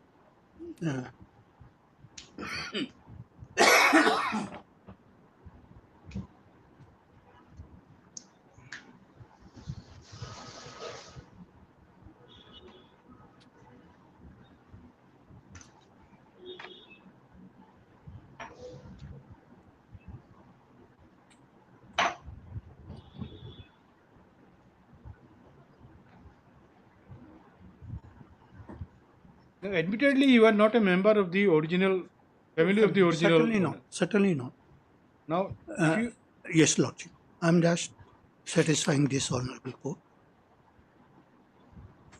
Now, admittedly, you are not a member of the original family of the original. Certainly owner. not. Certainly not. Now, Yes, Lordship. I'm just satisfying this honorable court.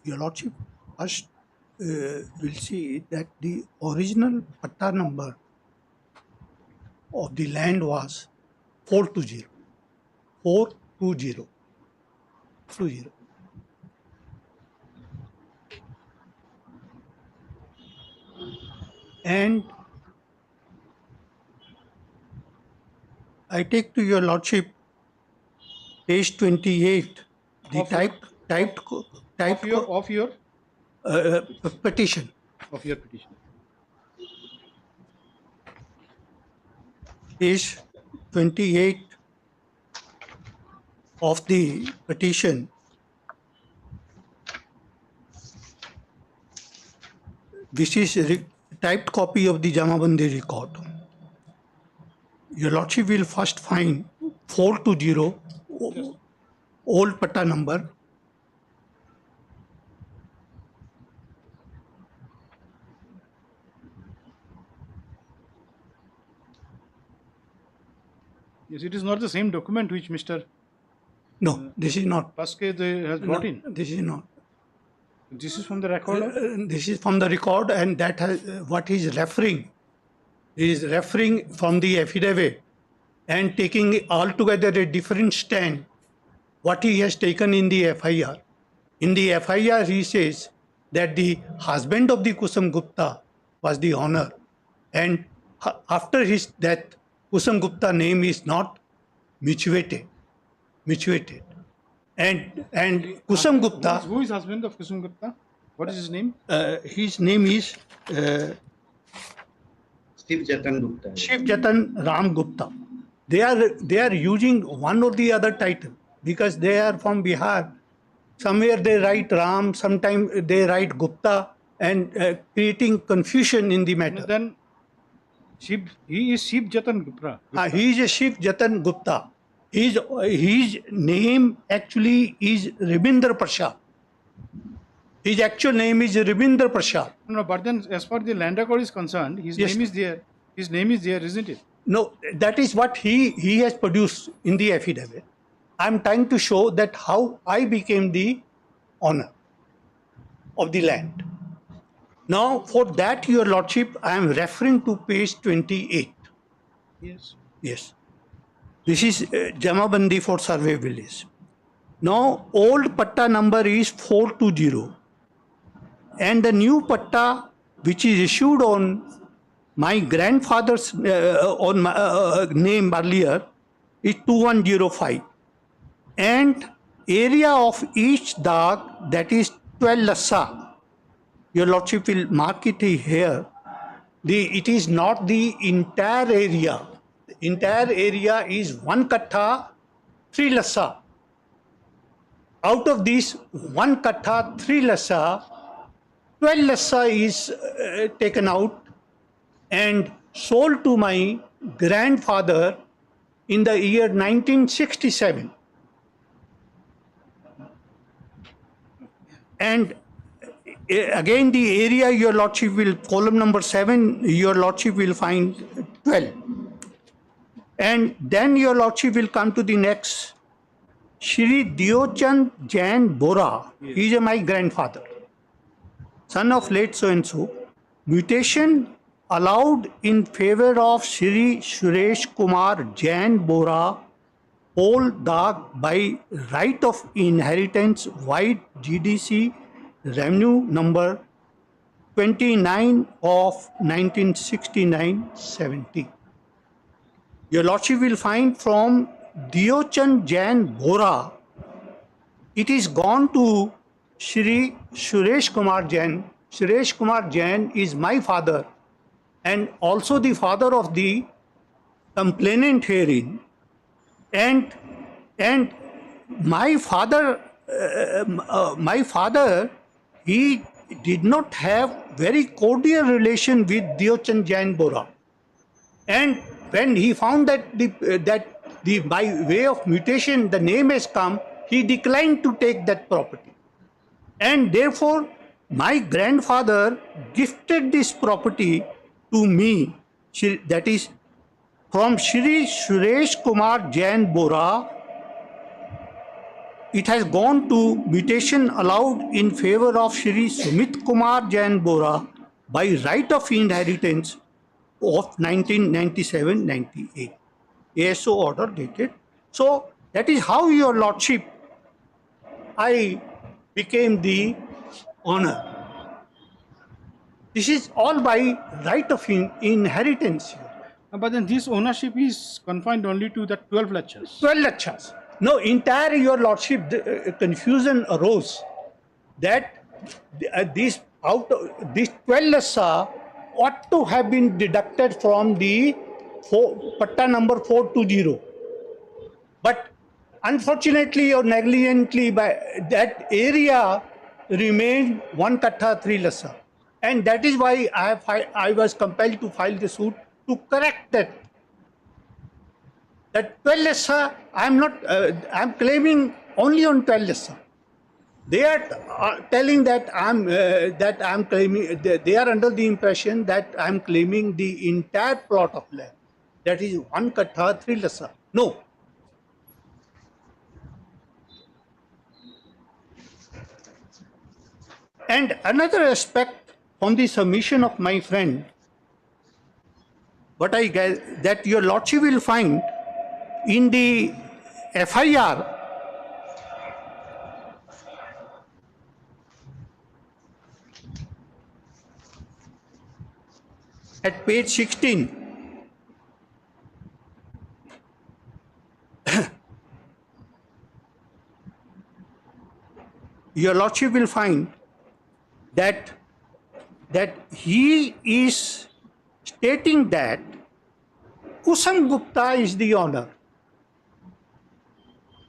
Your Lordship, first will see that the original patta number of the land was 420. 420. 20. And I take to your Lordship page 28, the Of your petition. Of your petition. Page 28 of the petition. This is a typed copy of the Jamabandi record. Your Lordship will first find 420, old patta number. Yes, it is not the same document which Mr. No, this is not. Pasque has brought in. This is not. This is from the record. This is from the record, and that has, what he is referring. He is referring from the affidavit and taking altogether a different stand. What he has taken in the FIR. In the FIR, he says that the husband of the Kusum Gupta was the owner, and after his death, Kusum Gupta name is not mutuated. And Kusum Gupta. Who is husband of Kusum Gupta? What is his name? His name is Shiv Jatan Gupta. Shiv Jatan Ram Gupta. They are using one or the other title because they are from Bihar. Somewhere they write Ram, sometimes they write Gupta, and creating confusion in the matter. Then he is Shiv Jatan Gupta. He is a Shiv Jatan Gupta. His name actually is Rabindra Prasad. His actual name is Rabindra Prasad. No, but then as far as the land record is concerned, his name is there. His name is there, isn't it? No, that is what he has produced in the affidavit. I am trying to show that how I became the owner of the land. Now, for that, Your Lordship, I am referring to page 28. Yes. Yes. This is Jamabandi for survey village. Now, old patta number is 420. And the new patta, which is issued on my grandfather's on my, name earlier, is 2105. And area of each dag, that is 12 lassa. Your Lordship will mark it here. It is not the entire area. The entire area is 1 kattha, 3 lassa. Out of this 1 kattha, 3 lassa, 12 lassa is taken out and sold to my grandfather in the year 1967. And again, the area, Your Lordship will, column number 7, Your Lordship will find 12. And then Your Lordship will come to the next Shri Diochand Jain Bora. He is my grandfather, son of late so and so. Mutation allowed in favor of Shri Suresh Kumar Jain Bora, Pol Dag by right of inheritance, White GDC revenue number 29 of 1969-70. Your Lordship will find from Diochand Jain Bora, it is gone to Shri Suresh Kumar Jain. Suresh Kumar Jain is my father and also the father of the complainant herein. And my father, he did not have very cordial relation with Diochand Jain Bora. And when he found that by way of mutation the name has come, he declined to take that property. And therefore, my grandfather gifted this property to me, that is from Shri Suresh Kumar Jain Bora. It has gone to mutation allowed in favor of Shri Sumit Kumar Jain Bora by right of inheritance of 1997-98. ASO order dated. So that is how, Your Lordship, I became the owner. This is all by right of inheritance. But then this ownership is confined only to the 12 lectures. 12 lectures. No, entire, Your Lordship, the confusion arose that this 12 lassa ought to have been deducted from the patta number 420. But unfortunately or negligently, by that area remained 1 kattha 3 lassa. And that is why I was compelled to file the suit to correct that. That 12 lassa, I'm claiming only on 12 lassa. They are telling that I'm claiming, they are under the impression that I'm claiming the entire plot of land. That is 1 kattha 3 lassa. No. And another aspect from the submission of my friend, what I guess that Your Lordship will find in the FIR at page 16. Your Lordship will find that he is stating that Kusum Gupta is the owner.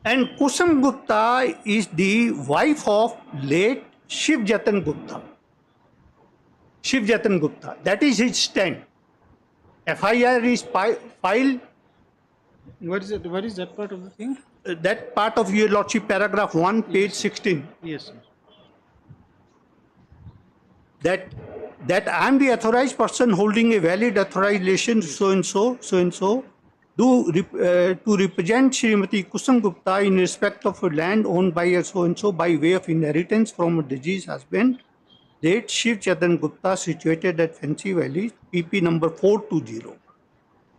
And Kusum Gupta is the wife of late Shiv Jatan Gupta. Shiv Jatan Gupta. That is his stand. FIR is filed. What is it? What is that part of the thing? That part of Your Lordship, paragraph 1, page 16. Yes, sir. That I am the authorized person holding a valid authorization so and so to represent Srimati Kusum Gupta in respect of a land owned by a so and so by way of inheritance from a deceased husband, late Shiv Jatan Gupta, situated at Fancy Valley, PP number 420.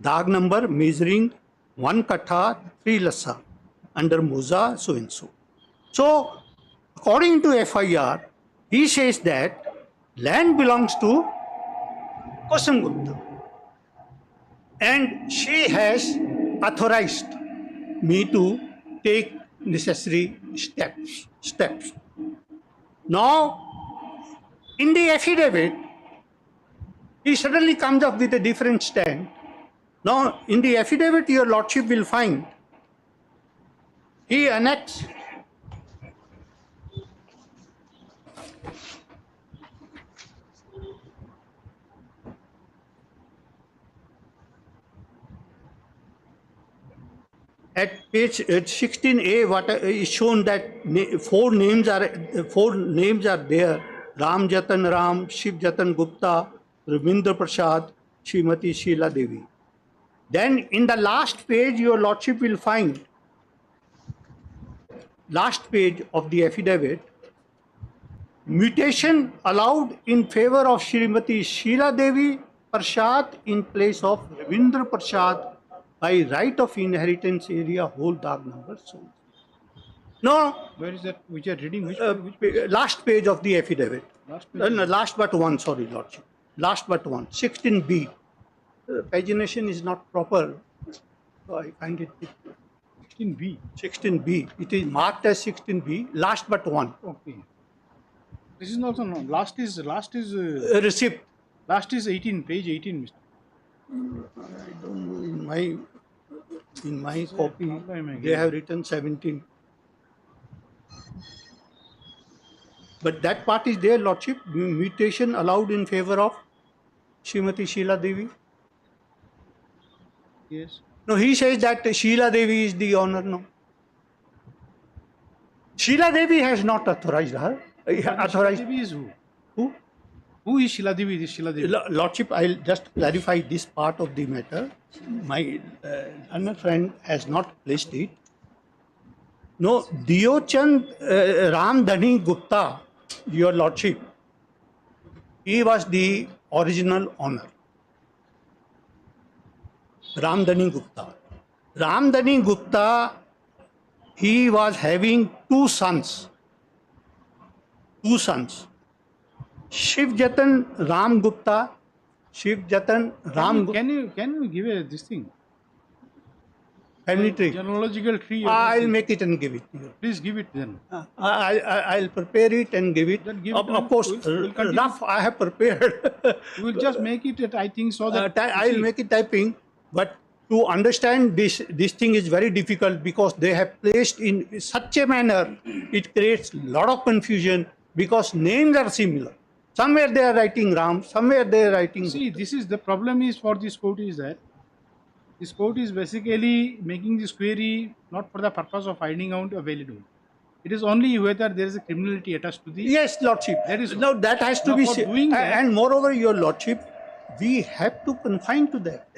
Dag number measuring 1 kattha 3 lassa under Moza so and so. So according to FIR, he says that land belongs to Kusum Gupta and she has authorized me to take necessary steps. Now, in the affidavit, he suddenly comes up with a different stand. Now, in the affidavit, Your Lordship will find he annexed at page 16A, what is shown that four names are there: Ram Jatan Ram, Shiv Jatan Gupta, Ravindra Prasad, Srimati Sheila Devi. Then in the last page, Your Lordship will find last page of the affidavit, mutation allowed in favor of Srimati Sheila Devi Prasad in place of Ravindra Prasad by right of inheritance area whole dog number. So, no. Where is that? Which are reading? Which Last page of the affidavit. Last No, last but one, sorry, Lordship. Last but one, 16B. Pagination is not proper. So I find it 16B. 16B. It is marked as 16B, last but one. Okay. This is also no. Last is receipt. Last is 18, page 18, Mr. I don't know. In my copy, they have written 17. But that part is there, Lordship. Mutation allowed in favor of Srimati Sheila Devi. Yes. No, he says that Sheila Devi is the owner. No. Sheila Devi has not authorized her. Authorized. Sheila Devi is who? Who? Who is Sheila Devi? This Sheila Devi. Lordship, I'll just clarify this part of the matter. My learned friend has not placed it. No, Diochand Ramdhani Gupta, your Lordship, he was the original owner. Ramdhani Gupta. Ramdhani Gupta, he was having two sons. Shiv Jatan Ram Gupta. Shiv Jatan Ram Gupta. Can you give this thing? Family tree. Genealogical tree. I'll make it and give it to you. Please give it then. I'll prepare it and give it. Then give of it then. course, We'll rough I have prepared. We'll just make it, I think, so that... I'll make it typing, but to understand this thing is very difficult because they have placed in such a manner, it creates a lot of confusion because names are similar. Somewhere they are writing Ram, somewhere they are writing... See, this is the problem is for this court is that this court is basically making this query not for the purpose of finding out a valid one. It is only whether there is a criminality attached to the... Yes, Lordship. That is no, that has to now be... for doing that, and moreover, your Lordship, we have to confine to that.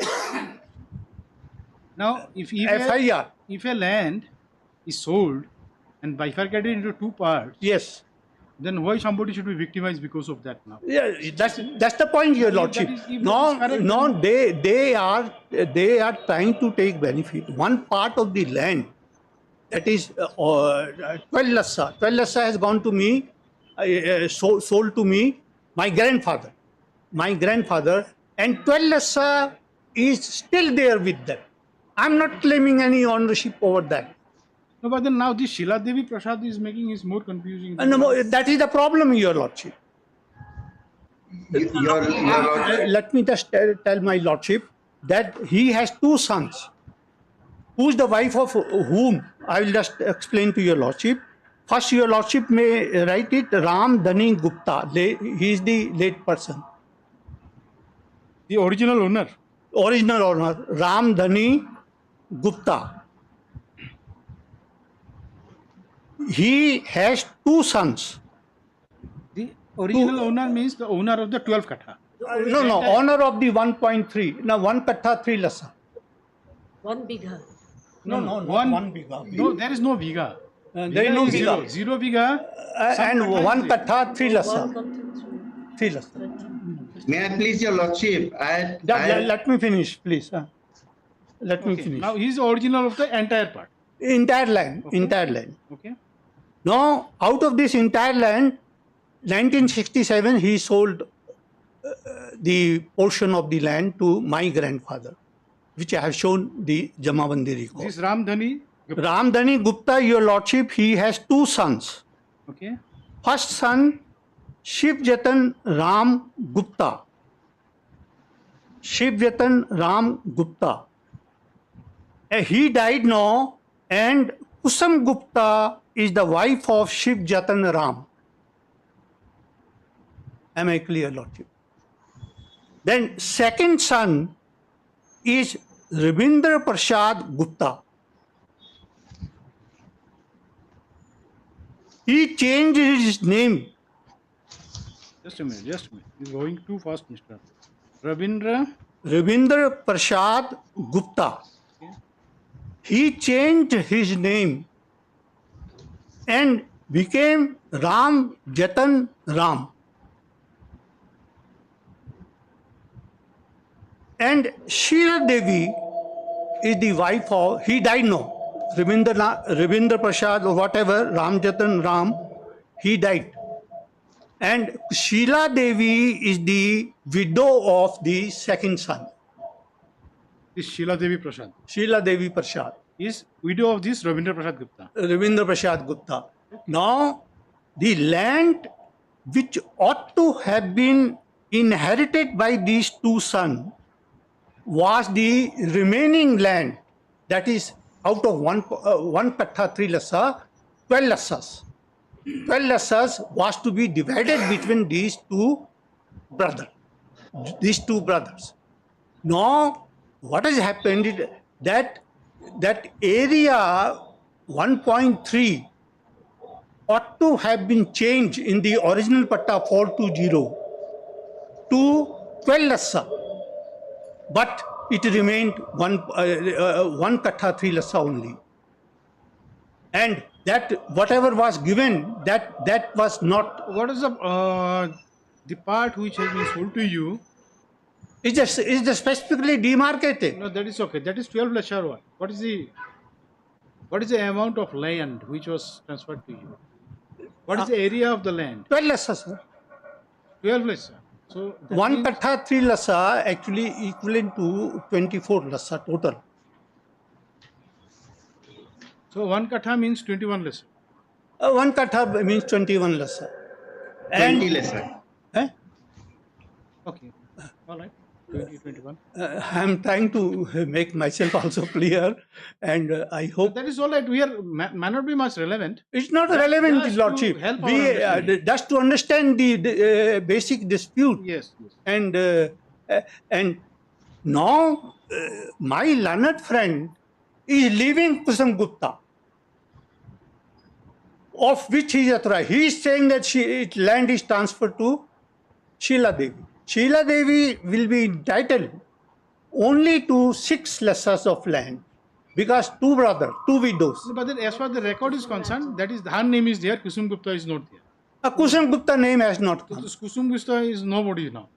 Now, if a land is sold and bifurcated into two parts, yes, then why somebody should be victimized because of that now? Yeah, that's the point, your Lordship. No, they are trying to take benefit. One part of the land, that is 12 lassa. 12 lassa has gone to me, sold to me, my grandfather, and 12 lassa is still there with them. I'm not claiming any ownership over that. No, but then now this Sheila Devi Prasad is making it more confusing. No, that is the problem, your Lordship. Let me just tell my Lordship that he has two sons. Who's the wife of whom? I will just explain to your Lordship. First, your Lordship may write it Ram Dhani Gupta. He is the late person. The original owner. Original owner, Ram Dhani Gupta. He has two sons. The original owner means the owner of the 12 katha. No, owner of the 1.3. Now 1 katha 3 lassa. 1 bigha. No, one bigha. No, there is no bigha. There is no bigha. Zero bigha. And 1 katha 3 lassa. 3 lassa. May I please, your Lordship? Let me finish, please. Let me finish. Now he is the original of the entire part. Entire land. Entire land. Okay. Now, out of this entire land, 1967, he sold the portion of the land to my grandfather, which I have shown the Jamabandi record. This Ramdhani Gupta. Ramdhani Gupta, your Lordship, he has two sons. Okay. First son, Shiv Jatan Ram Gupta. Shiv Jatan Ram Gupta. He died now, and Kusam Gupta is the wife of Shiv Jatan Ram. Am I clear, Lordship? Then second son is Ravindra Prasad Gupta. He changed his name. Just a minute. He's going too fast, Mr. Ravindra Prasad Gupta. He changed his name and became Ram Jatan Ram. And Sheila Devi is the wife of, he died now, Ravindra Prasad or whatever, Ram Jatan Ram, he died. And Sheila Devi is the widow of the second son. This Sheila Devi Prasad Sheila Devi Prasad. is widow of this Ravindra Prasad Gupta. Ravindra Prasad Gupta. Now, the land which ought to have been inherited by these two sons was the remaining land, that is out of one patta 3 lassa, 12 lassas. 12 lassas was to be divided between these two brothers. Now, what has happened is that area 1.3 ought to have been changed in the original patta 420 to 12 lassa, but it remained one kattha 3 lassa only. And that whatever was given, that was not. What is the part which has been sold to you? Is just specifically demarcated. No, that is okay. That is 12 lassa. What is the amount of land which was transferred to you? What is the area of the land? 12 lassa, sir. 12 lassa. So one kattha 3 lassa actually equivalent to 24 lassa total. So 1 kattha means 21 lassa. 1 kattha means 21 lassa. 20 lassa. Okay. All right. 20, 21. I'm trying to make myself also clear, and I hope that is all right. We are may not be much relevant. It's not relevant, Just Lordship. to help our We understanding. just to understand the basic dispute. Yes. And now my learned friend is leaving Kusum Gupta, of which he is authorized. He is saying that land is transferred to Sheila Devi. Sheila Devi will be entitled only to 6 lassas of land because two brothers, two widows. But then as far as the record is concerned, that is her name is there, Kusum Gupta is not there. Kusum Gupta name has not So come. this Kusum Gupta is nobody now.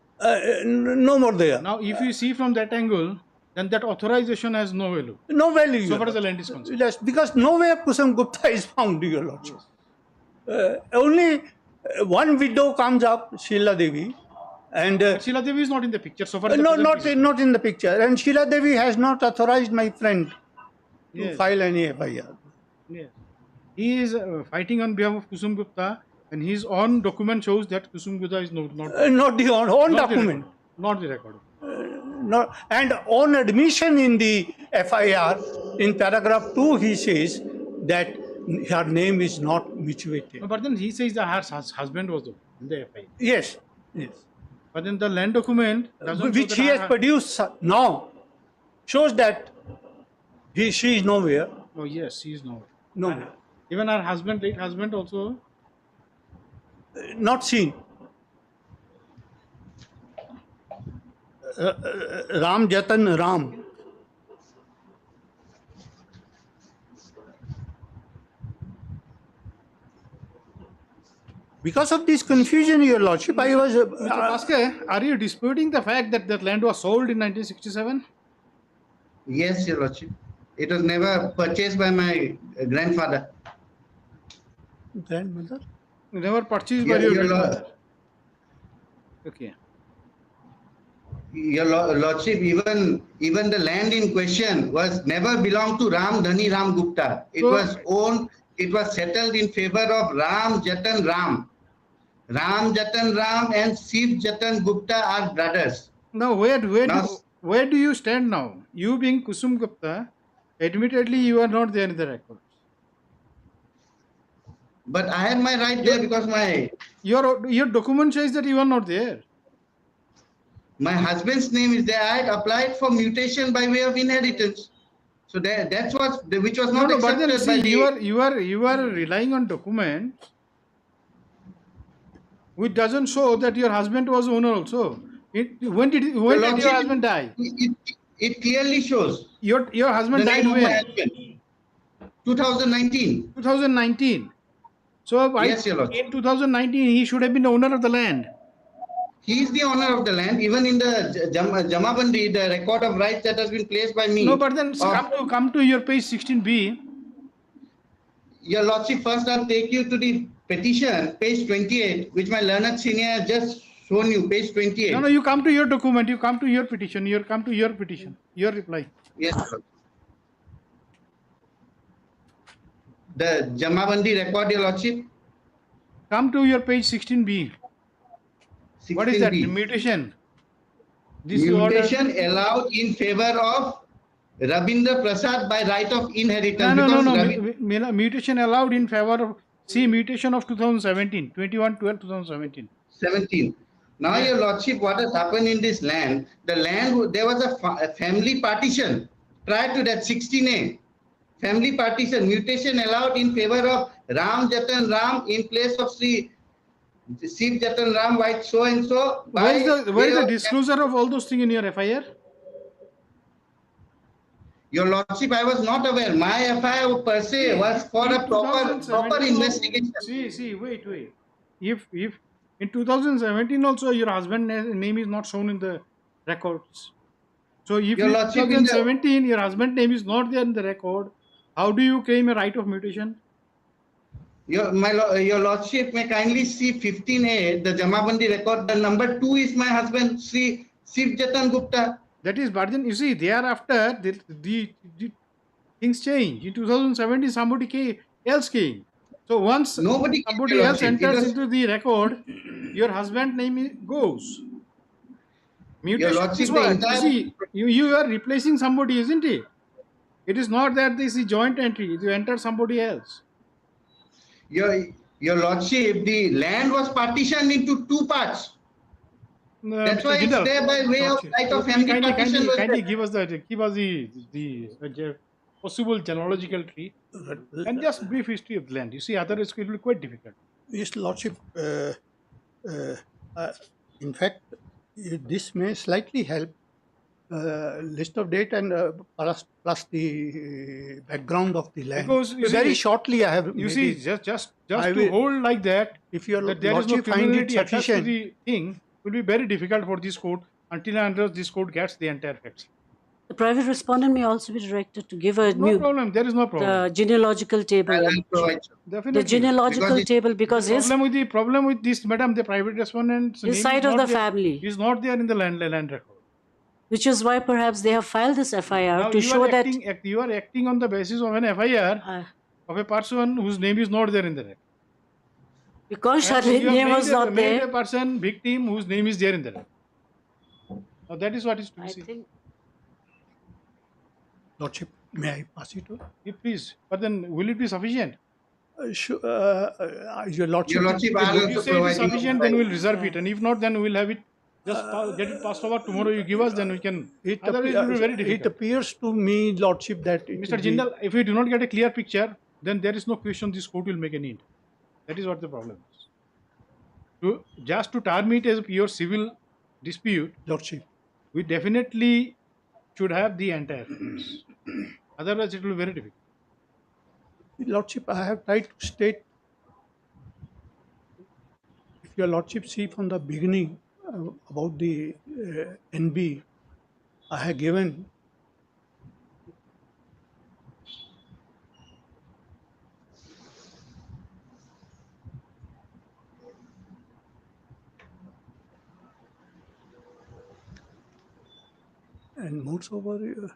No more there. Now, if you see from that angle, then that authorization has no value. No value. So far as the land is concerned. Yes, because nowhere Kusum Gupta is found, Your Lordship. Only one widow comes up, Sheila Devi. And Sheila Devi is not in the picture. So far as the no, present not in the picture. And Sheila Devi has not authorized my friend to Yes. file any FIR. Yes. He is fighting on behalf of Kusum Gupta, and his own document shows that Kusum Gupta is not Not the own not the document. record. Not the record. No, and on admission in the FIR, in paragraph 2, he says that her name is not mutuated. No, but then he says that her husband was in the FIR. Yes. But then the land document doesn't Which show he that has produced now shows that she is nowhere. Oh yes, she is not. Nowhere. Even her husband, late husband also. Not seen. Ram Jatan Ram. Because of this confusion, Your Lordship, I was. Mr. Paske, are you disputing the fact that that land was sold in 1967? Yes, Your Lordship. It was never purchased by my grandfather. Grandmother? Never purchased by Yeah, your Your grandfather. Okay. Your Lordship, even the land in question was never belonged to Ram Dhani Ram Gupta. It was owned, it was settled in favor of Ram Jatan Ram. Ram Jatan Ram and Shiv Jatan Gupta are brothers. Now, where do you stand now? You being Kusum Gupta, admittedly you are not there in the record. But I had my right there because your document says that you are not there. My husband's name is there. I had applied for mutation by way of inheritance. So that's what which was not But accepted then by see, the. you are relying on documents which doesn't show that your husband was owner also. When did your husband die? It clearly shows. Your husband the died name of my when? husband. 2019. 2019. So by Yes, Your Lordship. in 2019, he should have been the owner of the land. He is the owner of the land. Even in the Jamabandi, the record of rights that has been placed by me. No, but then come to your page 16b. Your Lordship, first I'll take you to the petition, page 28, which my learned senior has just shown you, page 28. No, you come to your document, you come to your petition, your reply. Yes, sir. The Jamabandi record, Your Lordship. Come to your page 16b. What is that? 16B. Mutation. Mutation allowed in favor of Rabindra Prasad by right of inheritance. No. Mutation allowed in favor of, see, mutation of 2017, 21/12/2017. 17. Now, Your Lordship, what has happened in this land, the land, there was a family partition prior to that, 16A. Family partition, mutation allowed in favor of Ram Jatan Ram in place of Sri Shiv Jatan Ram White so and so. Where is the disclosure of all those things in your FIR? Your Lordship, I was not aware. My FIR per se was for a proper investigation. See, wait. If in 2017 also your husband's name is not shown in the records. So if in 2017 your husband's name is not there in the record, how do you claim a right of mutation? Your Lordship may kindly see 15A, the Jamabandi record. The number 2 is my husband, Sri Shiv Jatan Gupta. That is, but then you see, thereafter the things change. In 2017, somebody else came. So once somebody else enters into the record, your husband's name goes. Mutation is what? You are replacing somebody, isn't it? It is not that this is joint entry. You enter somebody else. Your Lordship, the land was partitioned into 2 parts. That's why it's there by way of right of family partition. Kindly give us the possible genealogical tree and just brief history of the land. You see, otherwise it will be quite difficult. Yes, Lordship. In fact, this may slightly help. List of date and plus the background of the land. Because very shortly, I have. You see, just to hold like that. If your that there is no find it criminality attached to sufficient, the thing, will be very difficult for this court until and unless this court gets the entire facts. The private respondent may also be directed to give a No problem. There is no problem. the genealogical table. Definitely. The genealogical table, because his problem with this, madam, the private respondent's name side is of not the there- family. is not there in the land record. which is why perhaps they have filed this FIR Now to you show are that you are acting on the basis of an FIR of a person whose name is not there in the record. because her And you have name made was not made there. a person victim whose name is there in the record. Now that is what is to be I seen. think Lordship, may I pass it on? Yeah, please, but then will it be sufficient? Your Lordship. Your Lordship, I If will you also say it is provide you. sufficient, then we'll reserve it, and if not, then we'll have it. Just get it passed over tomorrow. You give us, then we can. Otherwise, it will be very It difficult. appears to me, Lordship, that Mr. Jindal, if we do not get a clear picture, then there is no question this court will make an end. That is what the problem is. Just to term it as a pure civil dispute, Lordship, we definitely should have the entire facts. Otherwise, it will be very difficult. Lordship, I have tried to state. If your Lordship see from the beginning about the NB, I have given and moreover,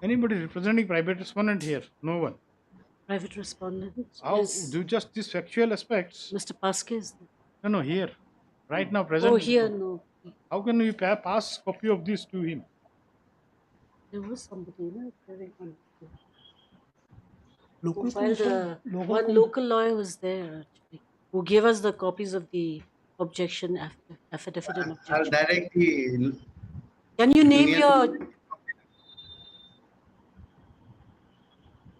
Anybody representing private respondent here? No one. private respondent. How Yes. do just these factual aspects? Mr. Paske is there. No, here, right now, present. Oh, here, no. How can we pass copy of this to him? There was somebody, no, very on. local Who filed counsel- the, local one coun- local lawyer was there, actually, who gave us the copies of the objection, affidavit and I'll objection.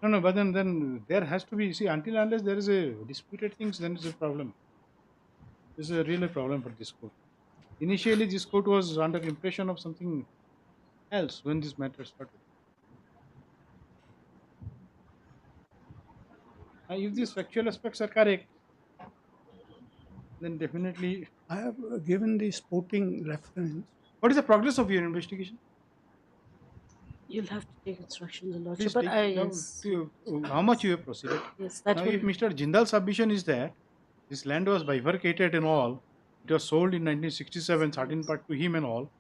No, but then there has to be, see, until unless there is a disputed things, then it's a problem. This is a real problem for this court. Initially, this court was under impression of something else when this matter started. If these factual aspects are correct, then definitely. I have given the sporting reference. What is the progress of your investigation? You'll have to take instructions, Your Lordship. Please But take I, now yes. how much you have proceeded. Yes, that Now, will. if Mr. Jindal's submission is that this land was bifurcated and all, it was sold in 1967, certain part to him and all,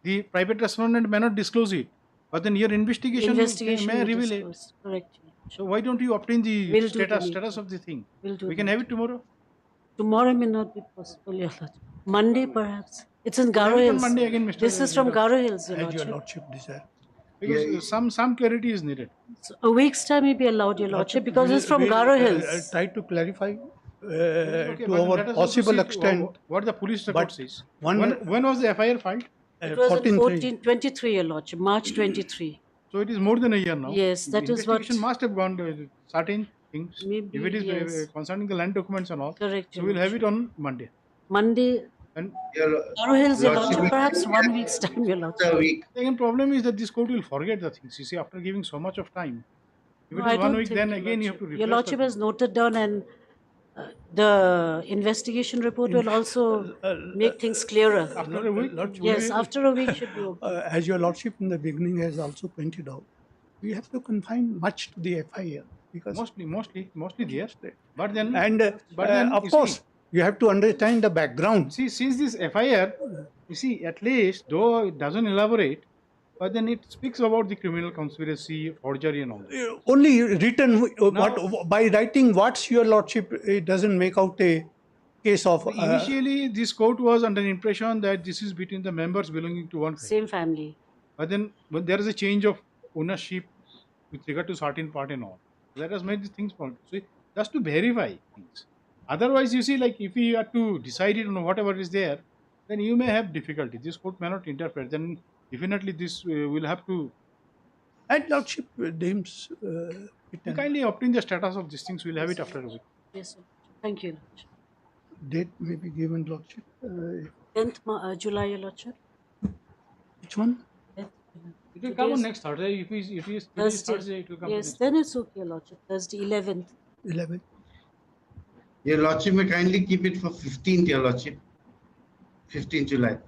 the private respondent may not disclose it, but then your investigation may will reveal it. disclose. Correct. So why don't you obtain the We'll do the status of the thing? We'll do We can that. have it tomorrow. Tomorrow may not be possible, Your Lordship. Monday, perhaps. It's in Garo Have it on Hills. Monday again, Mr. This is from Jindal. Garo Hills, Your As your Lordship. lordship desire. Because some clarity is needed. So a week's time may be allowed, Your Lordship, because it's from Garo Hills. Try to clarify Okay, to but our let us also possible see extent. what the police record But says. one- When was the FIR filed? It was in 14-3. 23, Your Lordship, March 23. So it is more than a year now. Yes, that the is what- investigation must have gone to certain things. Maybe, if it is yes. concerning the land documents and all. Correct, So Your we'll have it on Monday. Monday, And Garo Hills, Your Lordship, perhaps 1 week's time, Your Lordship. the second problem is that this court will forget the things. You see, after giving so much of time. If No, it I is 1 don't week, think, then Your again you have to Lordship. Your refresh Lordship the- has noted down, and the investigation report will also make things clearer. After a week? Yes, after a week should be okay. As your lordship in the beginning has also pointed out, we have to confine much to the FIR because mostly there. But then, of you course see, you have to understand the background. See, since this FIR, you see, at least though it doesn't elaborate, but then it speaks about the criminal conspiracy, forgery, and all. Only written by writing what's your lordship, it doesn't make out a case of. Initially, this court was under the impression that this is between the members belonging to one family. Same family. But then, when there is a change of ownership with regard to certain part and all, that has made the things possible. So, just to verify things. Otherwise, you see, like if you are to decide it on whatever is there, then you may have difficulty. This court may not interfere. Then definitely this will have to. And lordship deems. You kindly obtain the status of these things. We'll have it after a week. Yes, sir. Thank you, Your Lordship. Date may be given, lordship. 10th July, Your Lordship. Which one? It will come on next Thursday. If it is Thursday, it will come. Yes, then it's okay, Your Lordship. Thursday, 11th. 11th. Your Lordship may kindly keep it for 15th, Your Lordship. 15th July,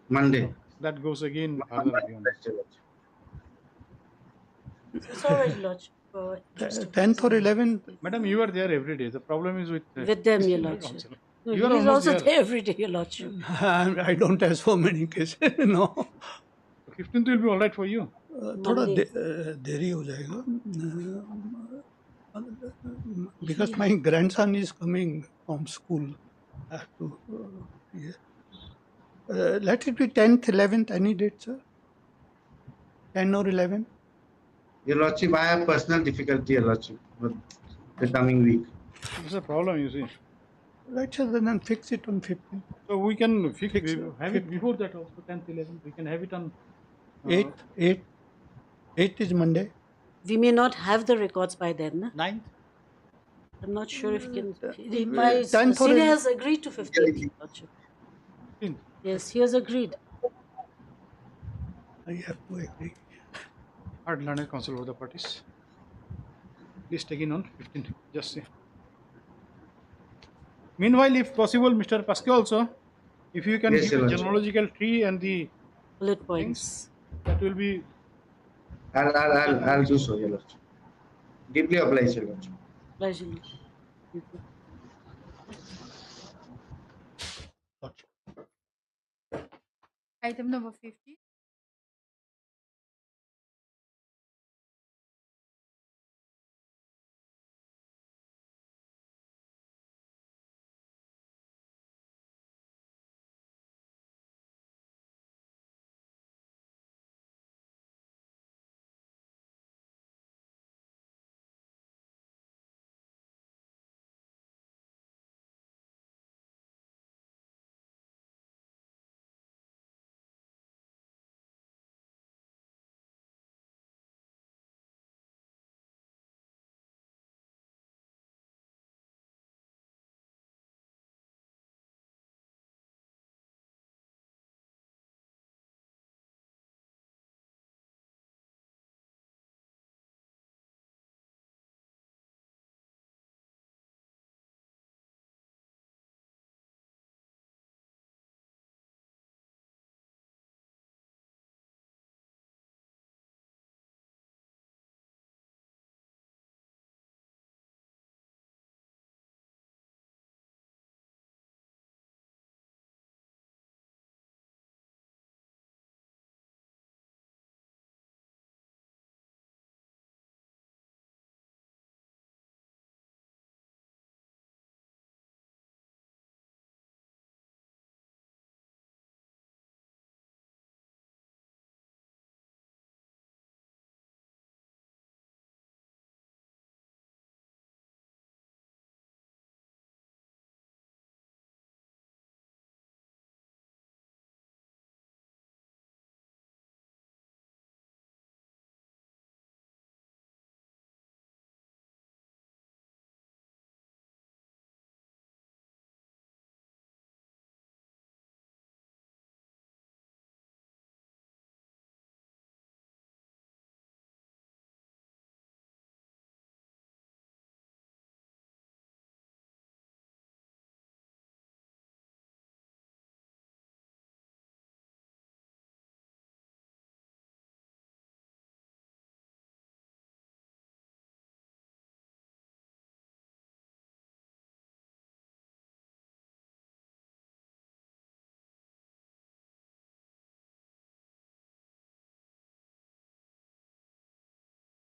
Monday. That goes again further beyond. It's all right, Your Lordship. 10th or 11th? Madam, you are there every day. The problem is with them, Your Lordship. No, You are he is almost also there. there every day, Your Lordship. I don't have so many cases. No. 15th will be all right for you. थोड़ा देरी हो जाएगा because my grandson is coming from school. I have to, let it be 10th, 11th, any date, sir? 10 or 11? Your Lordship, I have personal difficulty, Your Lordship, with the coming week. It's a problem, you see. Right, sir, then fix it on 15th. So we can have it before that also, 10th, 11th. We can have it on 8th is Monday. We may not have the records by then. Na? 9th. I'm not sure if we can. My 10th or senior 11th. has agreed to 15th, Your Lordship. Yes, he has agreed. I have to agree. Hard learned counsel of the parties. Please take in on 15th. Just say. Meanwhile, if possible, Mr. Paske also, if you can Yes, give Your the Lordship. chronological tree and the bullet points, that will be. I'll do so, Your Lordship. Deeply obliged, Your Lordship. Pleasure. Thank you. Item number 50.